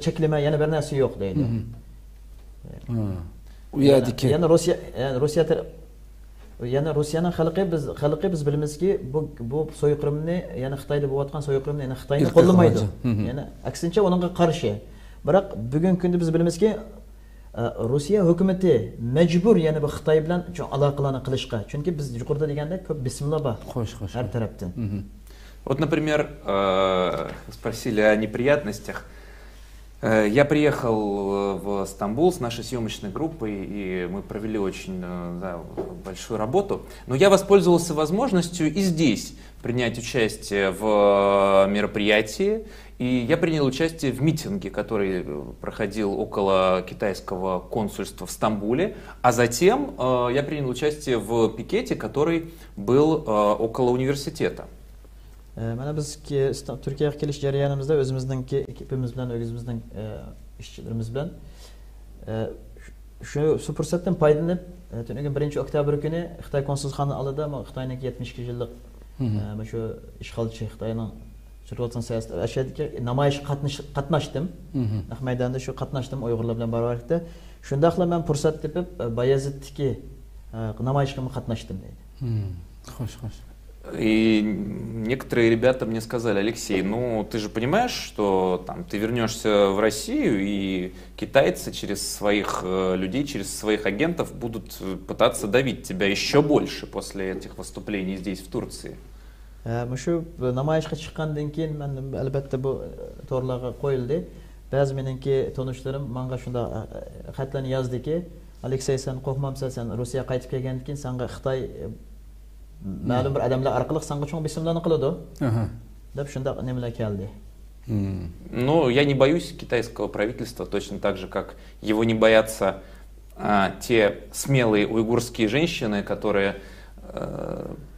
Speaker 2: Cheklama, yana bir narsa yo'q deydi. Yana Rossiyaning xalqi biz bilamizki, bu so'yqirmni, yana Xitoyda bo'layotgan so'yqirmni, yana Xitoyni qo'llamaydi. Yana aksincha uningga qarshi. Biroq bugungi kunda biz bilamizki, Rossiya hukumati majbur yana bu Xitoy bilan aloqalarni qilishga. Chunki biz yuqorida deganda ko'p bismillah bor. Har tarafdan.
Speaker 3: Вот, например, спросили о неприятностях. Я приехал в Стамбул с нашей съемочной группой, и мы провели очень большую работу. Но я воспользовался возможностью и здесь принять участие в мероприятии. И я принял участие в митинге, который проходил около китайского консульства в Стамбуле. А затем я принял участие в пикете, который был около университета.
Speaker 2: Mana biz Turkiyaga kelish jarayonimizda o'zimizning ekipimiz bilan, o'zimizning ishchilarimiz bilan shu fursatdan foydalanib, tungi 1-oktyabr kuni Xitoy konsulxonasi oldida Xitoyning 72 yillik shu ishg'olchi Xitoyning sürgütün siyaseti aşağıdaki namoyish qatnashdim. Naq maydonda shu qatnashdim Uyg'urlar bilan baravarlikda. Shundaqla men fursat tepib Bayaziddagi namoyishga qatnashdim deydi.
Speaker 1: Xo'sh.
Speaker 3: И некоторые ребята мне сказали: Алексей, ну ты же понимаешь, что там ты вернешься в Россию, и китайцы через своих людей, через своих агентов будут пытаться давить тебя еще больше после этих выступлений здесь, в Турции.
Speaker 2: Shu namoyishga chiqqandan keyin men albatta bu to'g'rilarga qo'yildi. Ba'zi meningki tanishlarim menga shunda xatlarni yozdiki, Alexey, sen qo'rqmamsan, sen Rossiyaga qaytib kelgandan keyin senga Xitoy ma'lum bir odamlar orqali senga cho'ng bismlarni qiladi. Deb shunda nimalar keldi.
Speaker 3: Ну, я не боюсь китайского правительства точно так же, как его не боятся те смелые уйгурские женщины, которые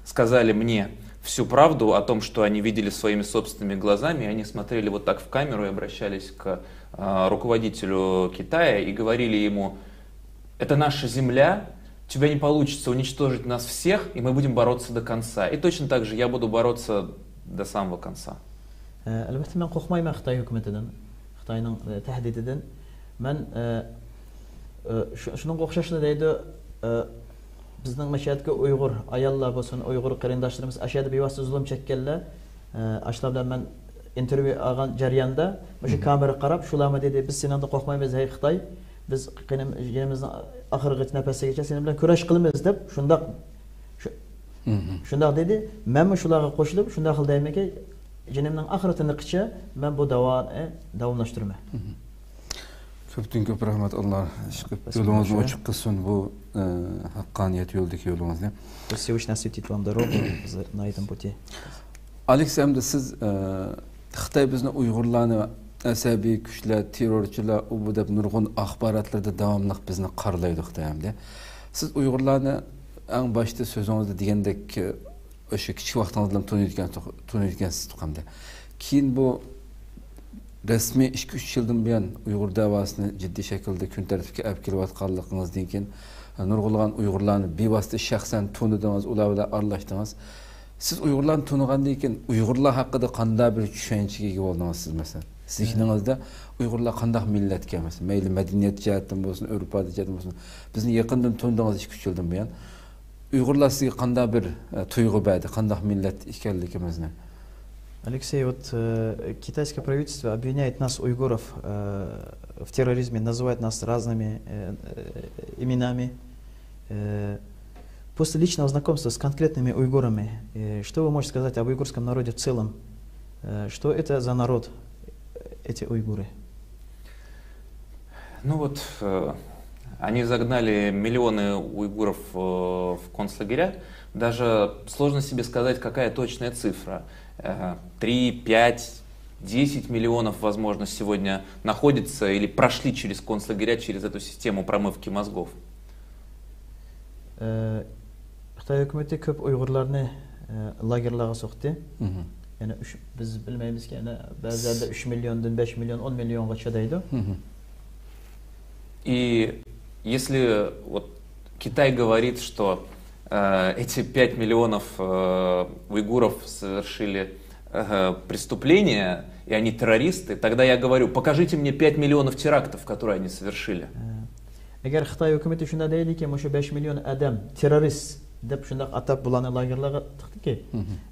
Speaker 3: сказали мне всю правду о том, что они видели своими собственными глазами. Они смотрели вот так в камеру и обращались к руководителю Китая и говорили ему: это наша земля, у тебя не получится уничтожить нас всех, и мы будем бороться до конца. И точно так же я буду бороться до самого конца.
Speaker 2: Albatta men qo'rqmayman Xitoy hukumatidan, Xitoyning tahdididan. Men shunga o'xshashni deydi, bizning mashhadga Uyg'ur ayollar bo'lsin, Uyg'ur qarindoshlarimiz ashada bevosita zulm chekkanlar, ashlar bilan men intervyu olgan jarayonda o'sha kamera qarab, shularmi dedi, biz sendan qo'rqmaymiz, hey Xitoy, biz qiyinimizning oxirgi nafasigacha sen bilan kurash qilamiz deb shundoq dedi. Men shularga qo'shilib shunday qil deymanki, jinimning oxiratinigacha men bu davomlashtiraman.
Speaker 1: Köpten köp rahmat Allah yolunuzu açık kılsın bu hakkaniyet yoldaki yolunuzda.
Speaker 2: Пусть Всевышний осветит вам дорогу на этом пути.
Speaker 1: Alex hem de siz Xitay bizni Uyg'urlarni asabiy kuchlar, terrorchilar, bu deb nurg'un axborotlarda davomli bizni qarlaydi Xitoy hamda. Siz Uyg'urlarni eng boshda so'zingizda degandek o'sha kichik vaqtingizdan taniyotgansiz hamda. Keyin bu rasmiy 2-3 yildan buyon Uyg'ur davosini jiddiy shaklda kun tartibga olib kelayotganligingizdan keyin nurg'ulg'an Uyg'urlarni bevosita shaxsan tanidingiz, ular bilan aralashdingiz. Siz Uyg'urlarni tanigandan keyin Uyg'urlar haqida qanday bir tushunchaga ega bo'ldingiz siz masalan? Zihningizda Uyg'urlar qanday millatga masalan, mayli madaniyat jihatdan bo'lsin, Yevropa jihatdan bo'lsin, bizni yaqindan tanidingiz 2-3 yildan buyon. Uyg'urlar sizga qanday bir tuyg'u berdi, qanday millat ekanligimizni?
Speaker 2: Алексей, вот китайское правительство обвиняет нас, уйгуров, в терроризме, называет нас разными именами. После личного знакомства с конкретными уйгурами, что вы можете сказать об уйгурском народе в целом? Что это за народ, эти уйгуры?
Speaker 3: Ну вот, они загнали миллионы уйгуров в концлагеря. Даже сложно себе сказать, какая точная цифра. 3, 5, 10 миллионов, возможно, сегодня находятся или прошли через концлагеря, через эту систему промывки мозгов.
Speaker 2: Xitoy hukumati ko'p Uyg'urlarni lagerlarga so'qdi. Ya'ni biz bilmaymizki, ba'zida 3 milliondan 5 million, 10 milliongacha deydi.
Speaker 3: И если вот Китай говорит, что эти 5 миллионов уйгуров совершили преступления, и они террористы, тогда я говорю, покажите мне 5 миллионов терактов, которые они совершили.
Speaker 2: Agar Xitoy hukumati shunda deydiki, o'sha 5 million odam terrorist deb shunday atab bularni lagerlarga tiqdiki,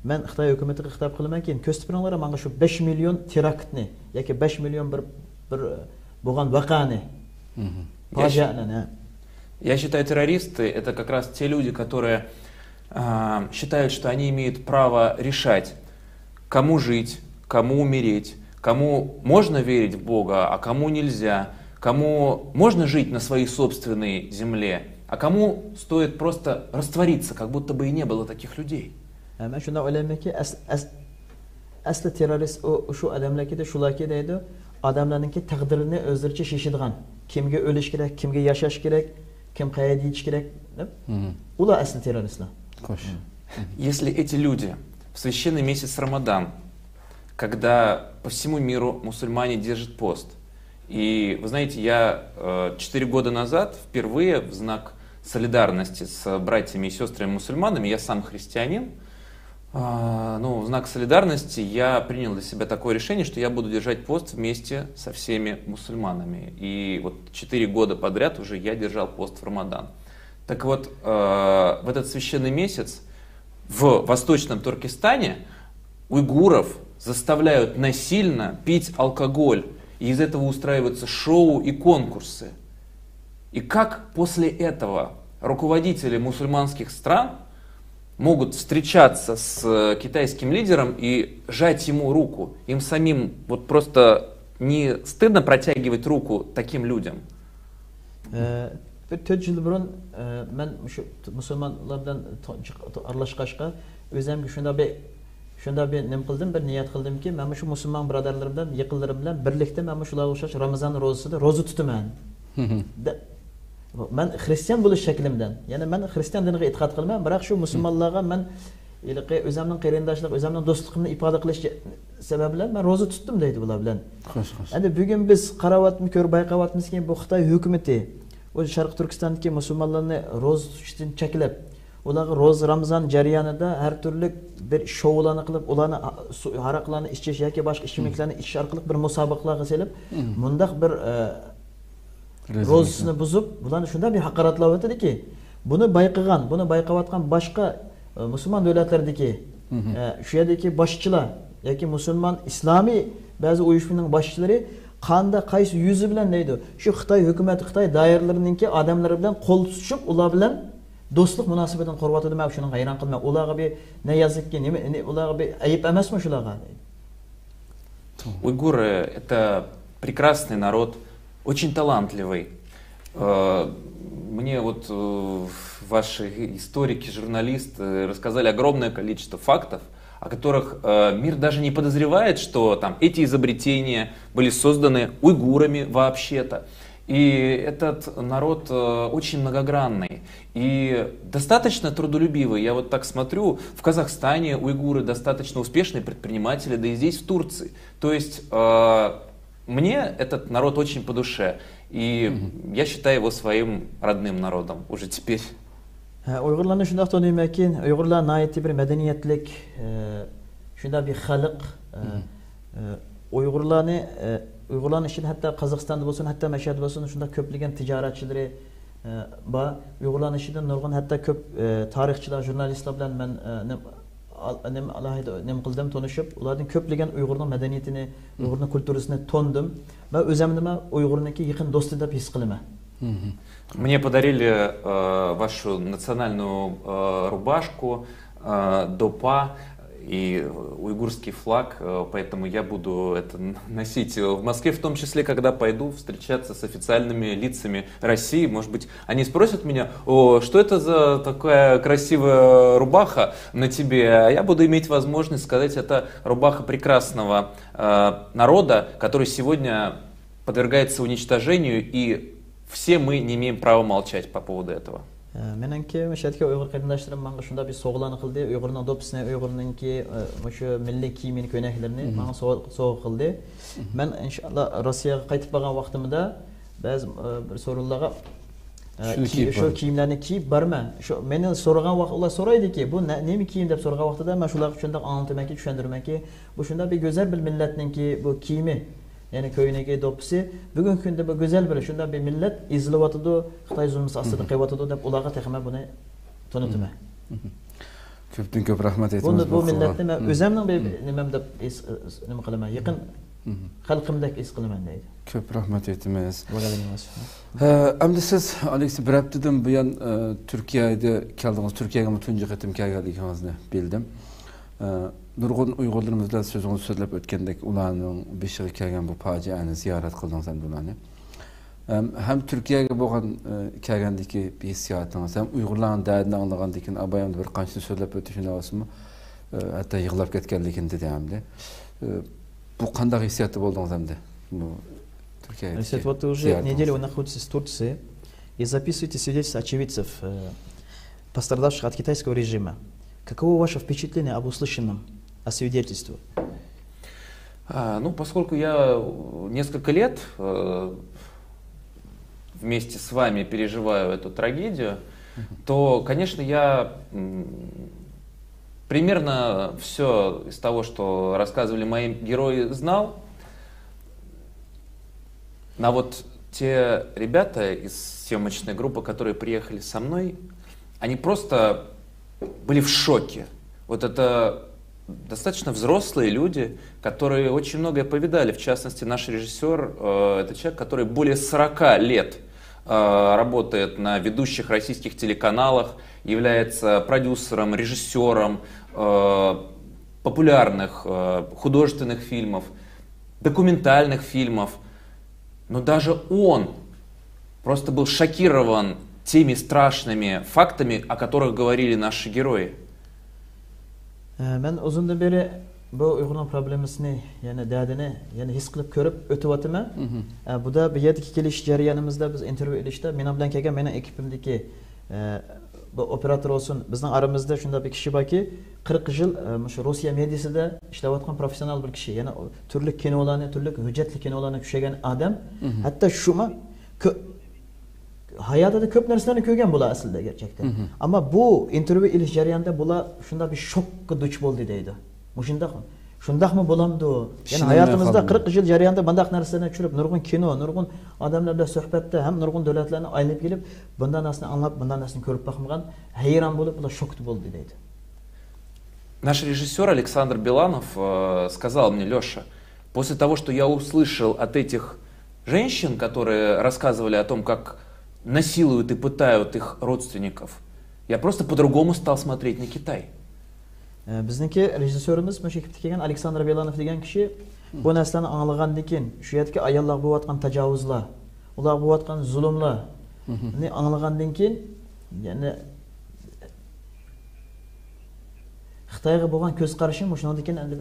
Speaker 2: men Xitoy hukumatiga xitob qilamanki, ko'z tipiringlar menga shu 5 million teraktni yoki 5 million bir bo'lgan vaqani, fojiani.
Speaker 3: Я считаю, террористы — это как раз те люди, которые считают, что они имеют право решать, кому жить, кому умереть, кому можно верить в Бога, а кому нельзя, кому можно жить на своей собственной земле, а кому стоит просто раствориться, как будто бы и не было таких людей.
Speaker 2: Men shunda o'ylaymanki, asli terrorist shu odamlarga shularga deydi, odamlarning taqdirini o'zlaricha shishadigan, kimga o'lish kerak, kimga yashash kerak, kim qayerda yetish kerak, ular asli terroristlar.
Speaker 3: Если эти люди в священный месяц Рамадан, когда по всему миру мусульмане держат пост, и вы знаете, я 4 года назад впервые в знак солидарности с братьями и сестрами мусульманами, я сам христианин, в знак солидарности я принял для себя такое решение, что я буду держать пост вместе со всеми мусульманами. И вот 4 года подряд уже я держал пост в Рамадан. Так вот, в этот священный месяц в Восточном Туркестане уйгуров заставляют насильно пить алкоголь. И из этого устраиваются шоу и конкурсы. И как после этого руководители мусульманских стран могут встречаться с китайским лидером и жать ему руку? Им самим вот просто не стыдно протягивать руку таким людям?
Speaker 2: 4 yil burun men shu musulmonlar bilan aralashqashqa o'zimga shunda bir nim qildim, bir niyat qildimki, men shu musulmon birodarlarim bilan, yaqinlarim bilan birlikda men shularga o'xshash Ramazon ro'zasida ro'za tutaman. Men xristian bo'lish shaklimdan, ya'ni men xristian diniga e'tiqod qilmayman, biroq shu musulmonlarga men o'zimning qarindoshlik, o'zimning do'stligimni ifoda qilish sababi bilan men ro'za tutdim deydi bular bilan. Endi bugun biz qarawatni ko'rib bayqavatmizki, bu Xitoy hukumati o'z Sharq Turkistondagi musulmonlarni ro'za tutishdan cheklab, ularga ro'za Ramazon jarayonida har turli bir shoularni qilib, ularni haraqlarni ichish yoki boshqa ichimliklarni ichish orqali bir musobaqalarga selib, mundaq bir ro'zasini buzib, bularni shunday bir haqoratlar o'tadiki, buni bayqavatgan boshqa musulmon davlatlardagi shu yerdagi boshchilar yoki musulmon islomiy ba'zi uyushmaning boshchilari qanda qaysi yuzi bilan deydi, shu Xitoy hukumati, Xitoy doiralarininki odamlari bilan qo'l tutishib, ular bilan do'stlik munosabatini qurib men shuni hayron qilman. Ularga bir ne yazikki, ularga bir ayib emasmi shularga?
Speaker 3: Уйгуры — это прекрасный народ, очень талантливый. Мне вот ваши историки, журналисты рассказали огромное количество фактов, о которых мир даже не подозревает, что там эти изобретения были созданы уйгурами вообще-то. И этот народ очень многогранный и достаточно трудолюбивый. Я вот так смотрю, в Казахстане уйгуры достаточно успешные предприниматели, да и здесь, в Турции. То есть мне этот народ очень по душе. И я считаю его своим родным народом уже теперь.
Speaker 2: Uyg'urlarni shunday tanıymakin, Uyg'urlar nayeti bir medeniyetlik, shunday bir xalq. Uyg'urlarni için hatta Kazakistan'da olsun, hatta Meşhed'de olsun, şunda köpligen ticaretçileri var. Uyg'urlarni içinde nurgun hatta köp tarihçiler, jurnalistler bilen ben nem qildim tanışıp, ulardan köpligen Uyg'urning medeniyetini, Uyg'urning kulturasini tondim ve özümde Uyg'urniki yaqin do'sti deb his qilaman.
Speaker 3: Мне подарили вашу национальную рубашку, допа и уйгурский флаг, поэтому я буду это носить в Москве, в том числе, когда пойду встречаться с официальными лицами России. Может быть, они спросят меня: «О, что это за такая красивая рубаха на тебе?» А я буду иметь возможность сказать: это рубаха прекрасного народа, который сегодня подвергается уничтожению, и все мы не имеем права молчать по поводу этого.
Speaker 2: Menenki Meşhed'deki Uygur qarindoshlarım bana şunda bir soğuğlanı kıldı. Uygurning do'ppisini, Uygurninki şu milliy kiyimini, ko'ylaklarni bana soğuk kıldı. Ben inşallah Rossiyaga qaytib borgan vaqtimda ba'zi bir so'rovlarga shu kiyimlarni kiyib borma. Shu meni so'ragan vaqt ular so'raydiki, bu nima kiyim deb so'ragan vaqtida men shularga shunday anlatmanki, tushuntirmanki, bu shunday bir go'zal bir millatninki bu kiyimi. Yani köyündeki do'ppisi bugün kunda bu güzel bir şundan bir millet izliyotidu, Xitoy zulmisi ostida qiyyotidu deb ularga texma buni tanıtma.
Speaker 1: Ko'pdan ko'p rahmat aytamiz.
Speaker 2: Bu millatni men o'zimning nimam deb nima qilaman, yaqin xalqimdek his qilaman deydi.
Speaker 1: Ko'p rahmat aytamiz. Endi siz Aleks bir haftadan buyon Turkiyada keldingiz. Turkiyaga tunji qatim kelganligingizni bildim. Nurg'un Uyg'urlarimiz bilan so'zingizni so'zlab o'tgandek, ularning beshiga kelgan bu fojiani ziyorat qildingiz endi ularni. Ham Turkiyaga bo'lgan kelgandagi hissiyotingiz, ham Uyg'urlarning dardini anglagandek, abayamda bir qancha so'zlab o'tish shundaymi? Hatto yig'lab ketganligini dedi hamda. Bu qanday hissiyatda bo'ldingiz hamda? Bu Turkiyaga.
Speaker 2: Значит, вот уже неделю вы находитесь в Турции и записываете свидетельства очевидцев, пострадавших от китайского режима. Каково ваше впечатление об услышанном, о свидетельстве?
Speaker 3: Ну, поскольку я несколько лет вместе с вами переживаю эту трагедию, то, конечно, я примерно все из того, что рассказывали мои герои, знал. Но вот те ребята из съемочной группы, которые приехали со мной, они просто были в шоке. Вот это достаточно взрослые люди, которые очень многое повидали. В частности, наш режиссер, это человек, который более 40 лет работает на ведущих российских телеканалах, является продюсером, режиссером популярных художественных фильмов, документальных фильмов. Но даже он просто был шокирован теми страшными фактами, о которых говорили наши герои.
Speaker 2: Ben uzundan beri bu Uygur'un problemisini, yani derdini, yani his qilib ko'rib o'tyapman. Bu da bir yerdagi kelish jarayonimizda biz intervyu ilishda men bilan kelgan mening ekibimdagi bu operator olsun, bizning aramizda shunday bir kishi borki, 40 yil shu Rossiya mediasida ishlayotgan professional bir kishi, yani turli kinolarni, turli hujjatli kinolarni tushagan odam. Hatto shuma hayotida ko'p narsalarni ko'rgan bular aslida gerçekten. Ama bu intervyu ilish jarayonida bular shunday bir shokka duch bo'ldi deydi. Shundaqmi bo'lamdi? Yani hayotimizda 40 yil jarayonida bunday narsalarni tushirib, nurg'un kino, nurg'un odamlar bilan suhbatda, ham nurg'un davlatlarni aylanib kelib, bunday narsani anglab, bunday narsani ko'rib boqmagan, hayron bo'lib, ular shokda bo'ldi deydi.
Speaker 3: Наш режиссер Александр Беланов сказал мне: Леша, после того, что я услышал от этих женщин, которые рассказывали о том, как насилуют и пытают их родственников, я просто по-другому стал смотреть на Китай.
Speaker 2: Bizniki rejissyorimiz mana shu ekibda kelgan Aleksandr Belanov degan kishi bu narsalarni anglagandan keyin, shu yerdagi ayollar bo'layotgan tajovuzlar, ular bo'layotgan zulmlarni anglagandan keyin ya'ni Xitoyga bo'lgan ko'z qarashim shundan keyin endi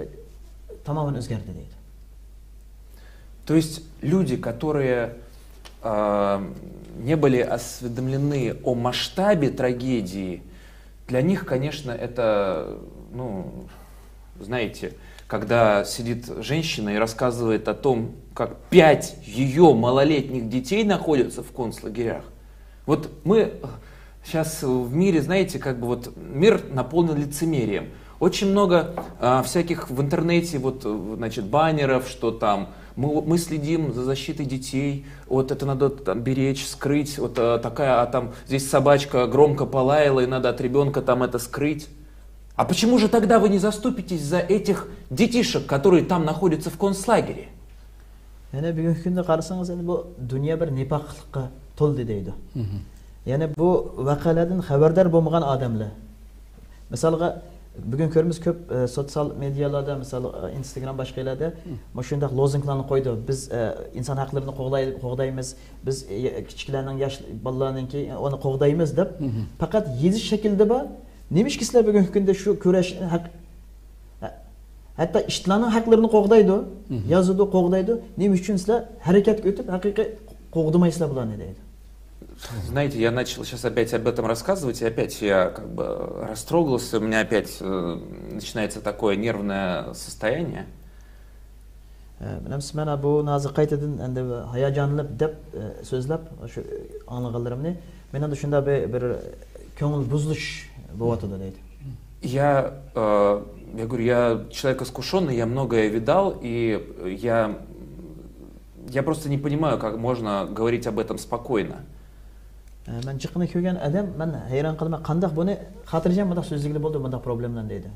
Speaker 2: tamoman o'zgardi deydi.
Speaker 3: То есть люди, которые не были осведомлены о масштабе трагедии, для них, конечно, это, ну, знаете, когда сидит женщина и рассказывает о том, как 5 ее малолетних детей находятся в концлагерях. Вот мы сейчас в мире, знаете, как бы вот мир наполнен лицемерием. Очень много всяких в интернете вот, значит, баннеров, что там мы следим за защитой детей, вот это надо там беречь, скрыть, вот такая, а там здесь собачка громко полаяла и надо от ребенка там это скрыть. А почему же тогда вы не заступитесь за этих детишек, которые там находятся в концлагере?
Speaker 2: Yani bugünkü günde qarsangiz endi bu dunyo bir nifaqlikqa to'ldi deydi. Ya'ni bu vaqalardan xabardor bo'lmagan odamlar. Masalan, bugun ko'ramiz ko'p sotsial medialarda, masalan Instagram boshqalarda mana shunday lozunglarni qo'ydi. Biz inson haqlarini qo'g'daymiz, biz kichiklarning yosh bolalarninki uni qo'g'daymiz deb faqat yezish shaklida bor. Nemishki sizlar bugungi kunda shu kurash hatto ishchilarning haqlarini qo'g'daydi, yozadi, qo'g'daydi. Nima uchun sizlar harakatga o'tib haqiqiy qo'g'dimaysizlar bularni deydi.
Speaker 3: Знаете, я начал сейчас опять об этом рассказывать, и опять я как бы растрогался, у меня опять начинается такое нервное состояние.
Speaker 2: Bilamsiz, mana bu nazir qaytadan endi hayajonlanib deb so'zlab shu anglaganlarimni men endi shunda bir ko'ngil buzilish bo'layotdi deydi.
Speaker 3: Я говорю, я человек искушенный, я многое видал, и я просто не понимаю, как можно говорить об этом спокойно.
Speaker 2: Men chiqini ko'rgan odam, men hayron qolaman, qanday buni xotirjam bunday so'zliklar bo'ldi, bunday problemlar deydi.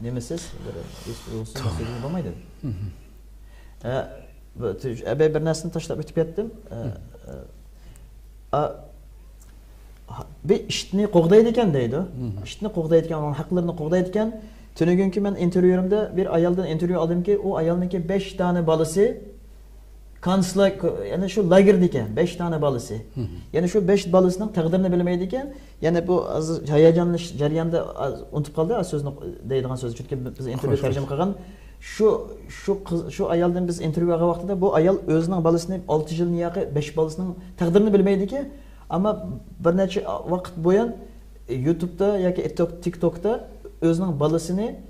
Speaker 2: Nemisiz? So'zlik bo'lmaydi. Bir narsani tashlab o'tib ketdim. Bir ishni qo'g'daydi ekan deydi. Ishni qo'g'daydi ekan, uning haqlarini qo'g'daydi ekan. Tunugunki men intervyuimda bir ayoldan intervyu oldimki, u ayolniki 5 tane balasi kanslar, yani şu lagerda ekan, 5 tane balası. Yani şu 5 balasining taqdirini bilmaydi ekan. Yani bu hayajonli jarayonda unutib qoldi, so'zni deydigan so'z. Chunki biz intervyu tarjima qilgan şu ayoldan biz intervyu qilgan vaqtida bu ayol o'zining balasini 6 yilni yoqi 5 balasining taqdirini bilmaydi ekan. Ammo bir necha vaqt bo'yin YouTube'da yoki TikTok'da o'zining balasini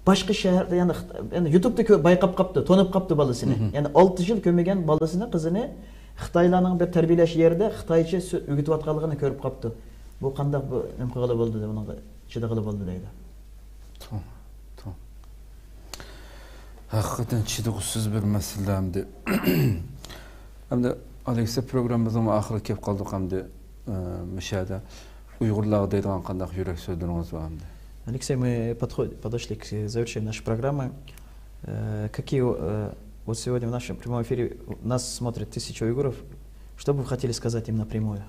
Speaker 2: başka şehirde yani YouTube'da bayqab qaptı, tonib qaptı balasını. Yani 6 yıl kömegen balasını, kızını Xitaylarning bir tarbiyalash yerida Xitoycha o'rgatayotganligini ko'rib qaptı. Bu qanday bu nima qilib bo'ldi deb uning chidag'ili bo'ldi deydi.
Speaker 1: Tamam. Hakikaten chidag'isiz bir masala hamda. Hamda Aleksa programmamizning oxiriga kelib qoldik hamda mishada Uyg'urlar deydigan qanday yurak so'zlaringiz bor hamda.
Speaker 2: Алексей, мы подошли к завершению нашей программы. Какие вот сегодня в нашем прямом эфире нас смотрят 1000 уйгуров, что бы вы хотели сказать им напрямую?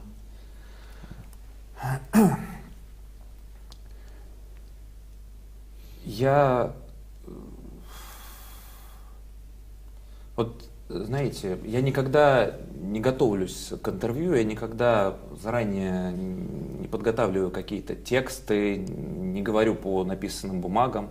Speaker 3: Вот, знаете, я никогда не готовлюсь к интервью, я никогда заранее не подготавливаю какие-то тексты, не говорю по написанным бумагам.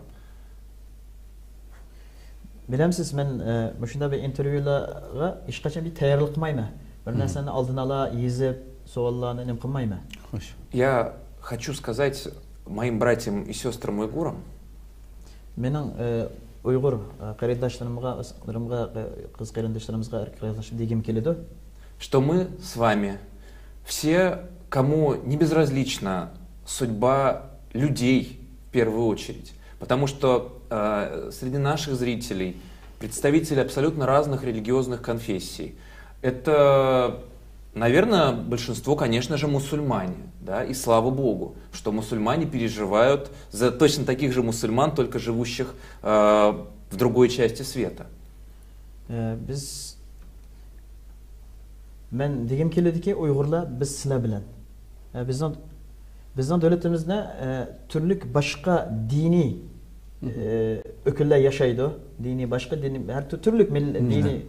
Speaker 2: Bilemsiz, men shunday bir intervyularga hech qachon bir tayyorlik qilmayman. Bir narsani oldin ola yezib, savollarni nima qilmayman.
Speaker 3: Я хочу сказать моим братьям и сестрам уйгурам,
Speaker 2: mening Uyg'ur qarindoshlarimga, qiz qarindoshlarimizga, qarindoshlarim degim keladi.
Speaker 3: Что мы с вами все, кому не безразлична судьба людей в первую очередь, потому что среди наших зрителей представители абсолютно разных религиозных конфессий. Это, наверное, большинство, конечно же, мусульмане, да, и слава Богу, что мусульмане переживают за точно таких же мусульман, только живущих в другой части света.
Speaker 2: Men degim keladiki, Uyg'urlar biz sizlar bilan. Bizning davlatimizda turli boshqa diniy öküller yaşaydı. Dini başka dini her türlük dini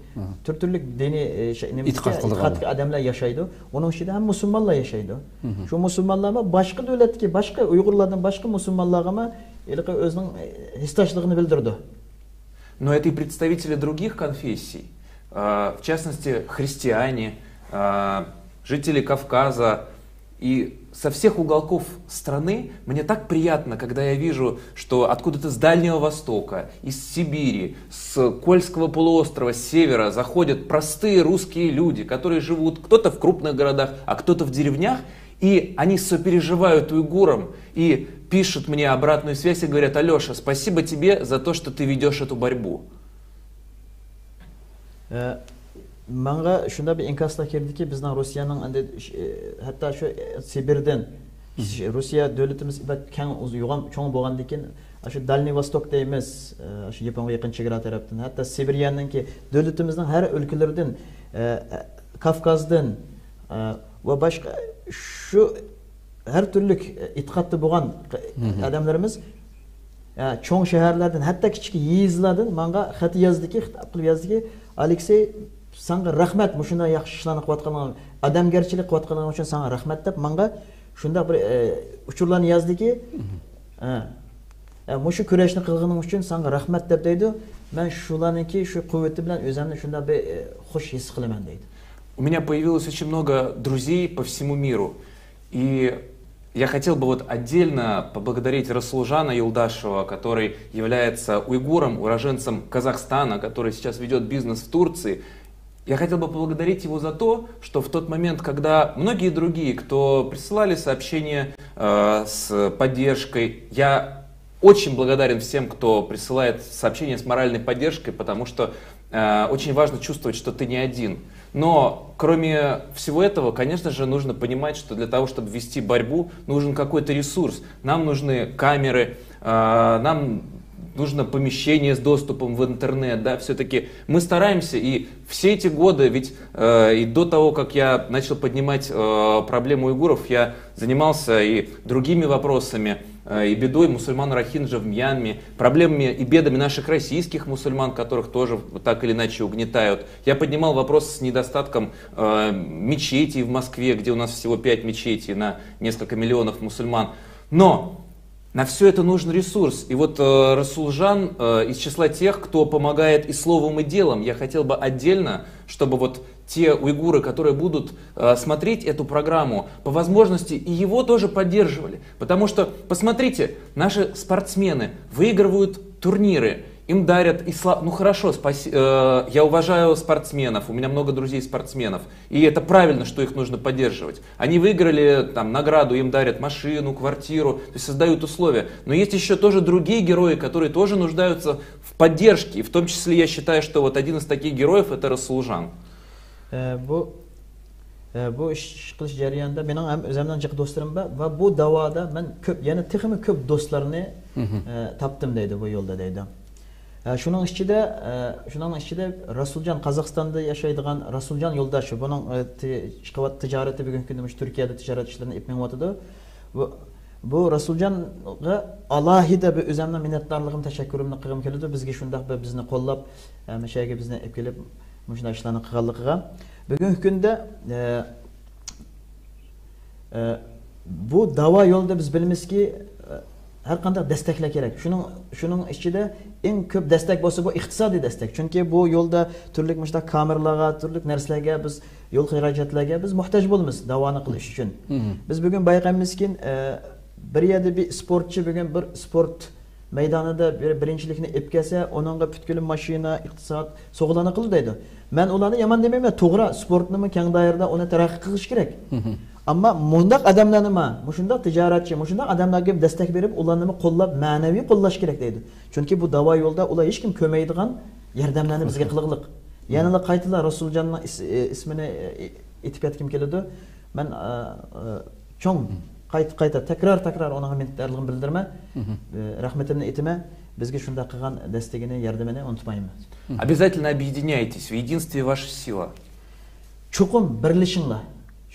Speaker 2: türlük dini itikad adamlar yaşaydı. Onun içinde hem Müslümanlar yaşaydı. Şu Müslümanlar ama başka devletki başka Uygurlardan başka Müslümanlar ama özünün histaşlığını bildirdi.
Speaker 3: Но это и представители других конфессий, в частности христиане, жители Кавказа. И со всех уголков страны мне так приятно, когда я вижу, что откуда-то с Дальнего Востока, из Сибири, с Кольского полуострова, с севера заходят простые русские люди, которые живут кто-то в крупных городах, а кто-то в деревнях, и они сопереживают уйгурам и пишут мне обратную связь и говорят: Алеша, спасибо тебе за то, что ты ведешь эту борьбу.
Speaker 2: Manga şunda bir inkasla girdi ki bizden Rusya'nın hatta şu Sibir'den Rusya devletimiz çoğun boğandı ki şu Dalni Vostok deyimiz şu Japon'a yakın çegara taraftan hatta Sibiryan'ın ki devletimizden her ülkelerden Kafkas'dan ve başka şu her türlük itikatlı boğan adamlarımız çoğun şehirlerden hatta küçük yizlerden manga xat yazdı ki yazdı ki Alexey sana rahmet muşuna yaxshi ishlarni qilayotganing odamgarchilik qilayotganing uchun sana rahmet deb menga shunda bir uchurlarni yazdiki mushu kurashni qilganing uchun sana rahmet deb deydi. Men shularniki shu quvvati bilan o'zimni shunda bir xush his qilaman deydi.
Speaker 3: У меня появилось очень много друзей по всему миру, и я хотел бы вот отдельно поблагодарить Расулжана Юлдашева, который является уйгуром, уроженцем Казахстана, который сейчас ведет бизнес в Турции. Я хотел бы поблагодарить его за то, что в тот момент, когда многие другие, кто присылали сообщения с поддержкой, я очень благодарен всем, кто присылает сообщения с моральной поддержкой, потому что очень важно чувствовать, что ты не один. Но кроме всего этого, конечно же, нужно понимать, что для того, чтобы вести борьбу, нужен какой-то ресурс. Нам нужны камеры, нам нужно помещение с доступом в интернет, да, все-таки мы стараемся, и все эти годы, ведь и до того, как я начал поднимать проблему уйгуров, я занимался и другими вопросами, и бедой мусульман Рохинджа в Мьянме, проблемами и бедами наших российских мусульман, которых тоже так или иначе угнетают. Я поднимал вопрос с недостатком мечетей в Москве, где у нас всего 5 мечетей на несколько миллионов мусульман. Но на все это нужен ресурс. И вот Расулжан из числа тех, кто помогает и словом, и делом. Я хотел бы отдельно, чтобы вот те уйгуры, которые будут смотреть эту программу, по возможности и его тоже поддерживали. Потому что, посмотрите, наши спортсмены выигрывают турниры, им дарят и славу. Ну хорошо, я уважаю спортсменов, у меня много друзей спортсменов, и это правильно, что их нужно поддерживать. Они выиграли там награду, им дарят машину, квартиру, то есть создают условия. Но есть еще тоже другие герои, которые тоже нуждаются в поддержке, и в том числе я считаю, что вот один из таких героев это Расулжан.
Speaker 2: Bu iş qilish jarayonida mening ham o'zimdan jiq do'stlarim bor va bu davoda men ko'p, yana texmi ko'p do'stlarni topdim deydi bu yo'lda deydi. Shuning ichida Rasuljon Qozog'istonda yashaydigan Rasuljon Yo'ldashev, buning tijorati bugungi kunda Turkiyada tijorat ishlarini epmayotdi. Bu Rasuljonga alohida bir o'zimdan minnatdorligim, tashakkurimni qilgim keladi. Bizga shunday bizni qo'llab, mana yerga bizni olib kelib, shunday ishlarni qilganligiga. Bugungi kunda bu davo yo'lida biz bilamizki har qanday desteklar kerak. Shuning ichida eng ko'p destek bo'lsa bu iqtisodiy destek. Chunki bu yo'lda turli mushta kameralarga, turli narsalarga biz yo'l xarajatlarga biz muhtoj bo'lamiz davoni qilish uchun. Biz bugun bayqaymizki bir yerda bir sportchi bugun bir sport maydonida birinchilikni olib kelsa, uningga butkul mashina, iqtisod, sog'lana qil deydi. Men ularni yomon demayman, to'g'ri, sportni keng doirada uni taraqqiy qilish kerak. Ammo mundaq odamlarni shunday tijoratchi, shunday odamlarga destek berib, ularni qo'llab, ma'naviy qo'llash kerak deydi. Chunki bu davo yo'lda ular hech kim ko'maydigan yordamlarni bizga qilg'liq. Yana qaytalar Rasuljonning ismini aytib ketkim keladi. Men cho'ng qayta takrar uning minnatdorligimni bildirma, rahmatimni aytaman. Bizga shunday qilgan destegini, yordamini unutmaymiz.
Speaker 3: Обязательно объединяйтесь, в единстве ваша сила.
Speaker 2: Chuqum birlashinglar.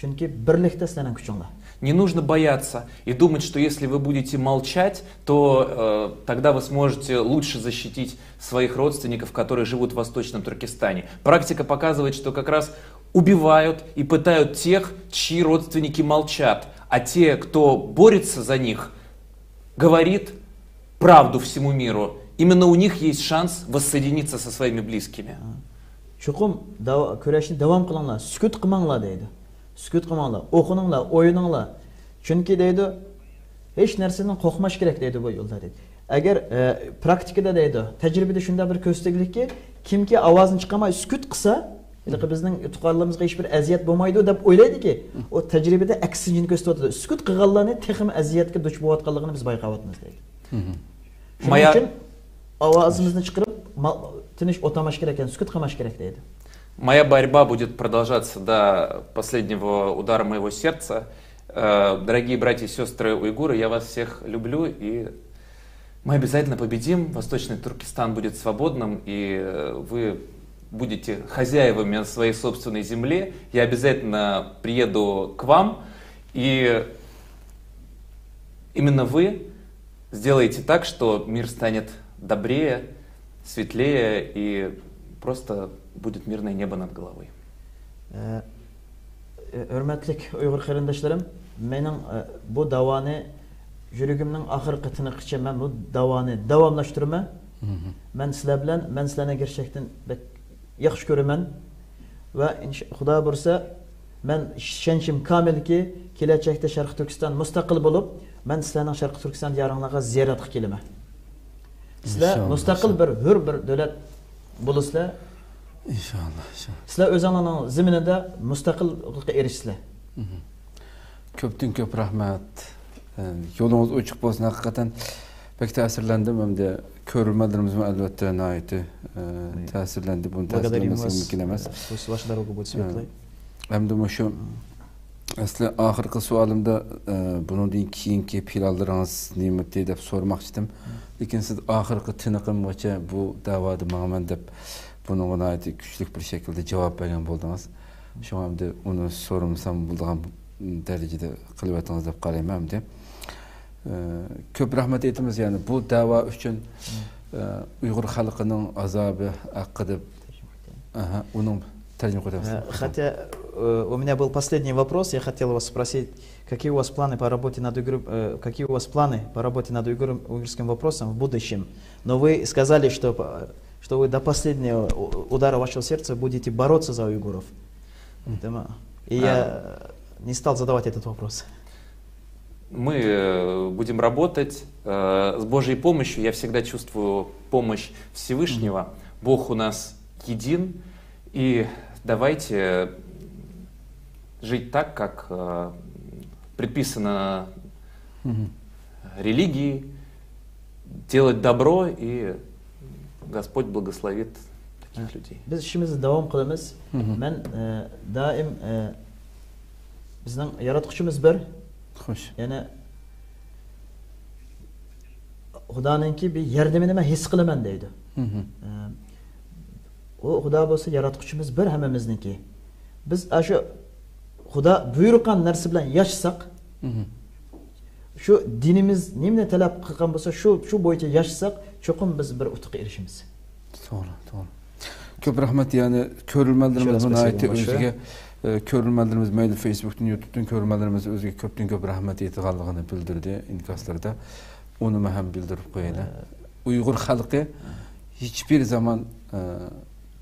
Speaker 2: Chunki birlikda sizlarning kuchinglar.
Speaker 3: Не нужно бояться и думать, что если вы будете молчать, то тогда вы сможете лучше защитить своих родственников, которые живут в Восточном Туркестане. Практика показывает, что как раз убивают и пытают тех, чьи родственники молчат, а те, кто борется за них, говорит правду всему миру. Именно у них есть шанс воссоединиться со своими близкими.
Speaker 2: Чуқым көрәшін давам қылыңла, сүкіт қымаңла дейді. Сүкіт қымаңла, оқыныңла, ойыныңла. Чүнки дейді, еш нәрсенің қоқмаш керек дейді бұл yolda дейді. Әгер практикада дейді, тәжірибеде шunda bir көстегілікке, kimki avazını çıkamay, сүкіт қыса, bizning yutuqlarımızga hiç bir əziyyət bo'lmaydi deb o'ylaydi ki, o təcrübədə əksini göstərdi. Sükut qılğanlarını texim əziyyətə duch bo'layotganligini biz bayqavyapmiz deydi. Shuning uchun ovozimizni chiqarib, tinch o'tamash kerak ekan, sükut qilmash kerak deydi.
Speaker 3: Моя борьба будет продолжаться до последнего удара моего сердца. Дорогие братья и сестры уйгуры, я вас всех люблю, и мы обязательно победим. Восточный Туркестан будет свободным, и вы будете хозяевами на своей собственной земле. Я обязательно приеду к вам, и именно вы сделаете так, что мир станет добрее, светлее, и просто будет мирное небо над головой.
Speaker 2: Hürmetlik Uyghur qarindoshlarım, mening bu davoni yuragimning oxirgi tiniqicha men bu davoni davomlashtiraman. Men sizlar bilan, men sizlarni gerçekten yaxshi ko'raman va Xudo bo'lsa, men ishonchim komilki, kelajakda Sharq Turkiston mustaqil bo'lib, men sizlarning Sharq Turkiston diyoringlarga ziyoratga kelaman. Sizlar mustaqil bir hur bir davlat bo'lasizlar.
Speaker 1: İnşallah.
Speaker 2: Sizlar o'zingizning zaminida mustaqillikka erishsizlar.
Speaker 1: Köptün köp rahmet. Yolunuz uçuk olsun hakikaten. Pek tesirlendim hem de körülmelerimizin elbette naiti tesirlendi. Bunu tesirlemesi mümkün emez. Hem de şu aslında ahırkı sualımda bunun deyin kiyinki pilallarınız nimeti deyip sormak istedim. Lakin siz ahırkı tınıqım vaça bu davada mağmen deyip bunun naiti güçlük bir şekilde cevap veren buldunuz. Şu an de onu sorumsam bulduğum derecede kılvetiniz deyip qalayım hem de. Köp rahmet etimiz yani bu dava üçün Uyghur halkının azabı hakkıdır. Onun tercüme koyarız.
Speaker 2: Хотя у меня был последний вопрос, я хотел вас спросить, какие у вас планы по работе над уйгурским вопросом в будущем. Но вы сказали, что вы до последнего удара вашего сердца будете бороться за уйгуров. И я не стал задавать этот вопрос.
Speaker 3: Мы будем работать с Божьей помощью. Я всегда чувствую помощь Всевышнего. Бог у нас един. И давайте жить так, как предписано религией, делать добро, и Господь благословит таких людей.
Speaker 2: Biz işimizni davom qilamiz. Men doim bizning yaratuvchimiz bir.
Speaker 1: Xo'sh.
Speaker 2: Yani Xudoninki bir yordamini men his qilaman deydi. O Xudo bo'lsa yaratuvchimiz bir hammamizniki. Biz shu Xudo buyurgan narsa bilan yashasak, shu dinimiz nimani talab qilgan bo'lsa, shu bo'yicha yashasak, cho'qim biz bir utuqqa erishamiz.
Speaker 1: To'g'ri. Ko'p rahmat, yani ko'rilmalarimiz buni aytdi o'ziga. Körülmelerimiz mayli Facebook'tan, YouTube'dan körülmelerimiz özge köpten köp rahmet etiqanlığını bildirdi inkaslarda. Onu hem bildirip koyayım. Uygur halkı hiçbir zaman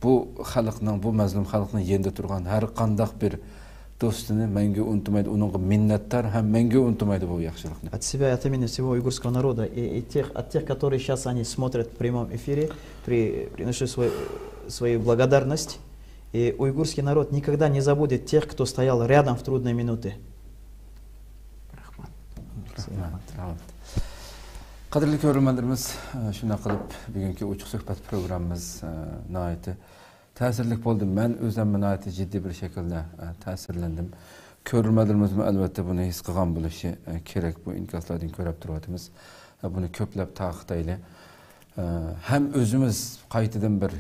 Speaker 1: bu halkının, bu mazlum halkının yerinde durgan her qandaq bir dostunu menge unutmaydı, onun minnettar hem menge unutmaydı bu yaxşılıkны.
Speaker 2: От себя, от имени всего уйгурского народа и от тех, которые сейчас они смотрят в прямом эфире, приношу свою благодарность. И уйгурский народ никогда не забудет тех, кто стоял рядом в трудные минуты.
Speaker 1: Qadrli ko'ruvchilarimiz, shuna qilib bugungi ochiq suhbat programmamiz nihoyatda ta'sirli bo'ldi. Men o'zim nihoyatda jiddiy bir shaklda ta'sirlandim. Ko'ruvchilarimiz albatta buni his qilgan bo'lishi kerak. Bu inkaslardan ko'rib turyapmiz. Buni ko'plab ta'kidlayli. Hem özümüz qaytadan bir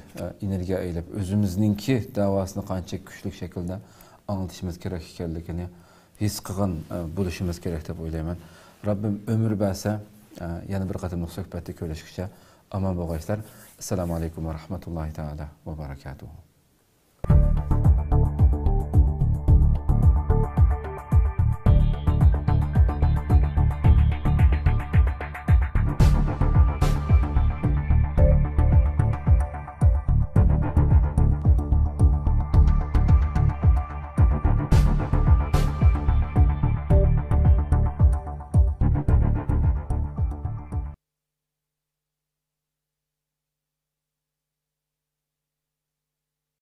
Speaker 1: energiya aylab, özümüzninki davasını qancha kuchli shaklda anlatishimiz kerak ekanligini his qilgan bo'lishimiz kerak deb o'ylayman. Rabbim ömür bersa, yana bir qatimliq suhbatda ko'rishguncha omon bo'linglar. Assalomu alaykum va rahmatullohi taala va barakatuh.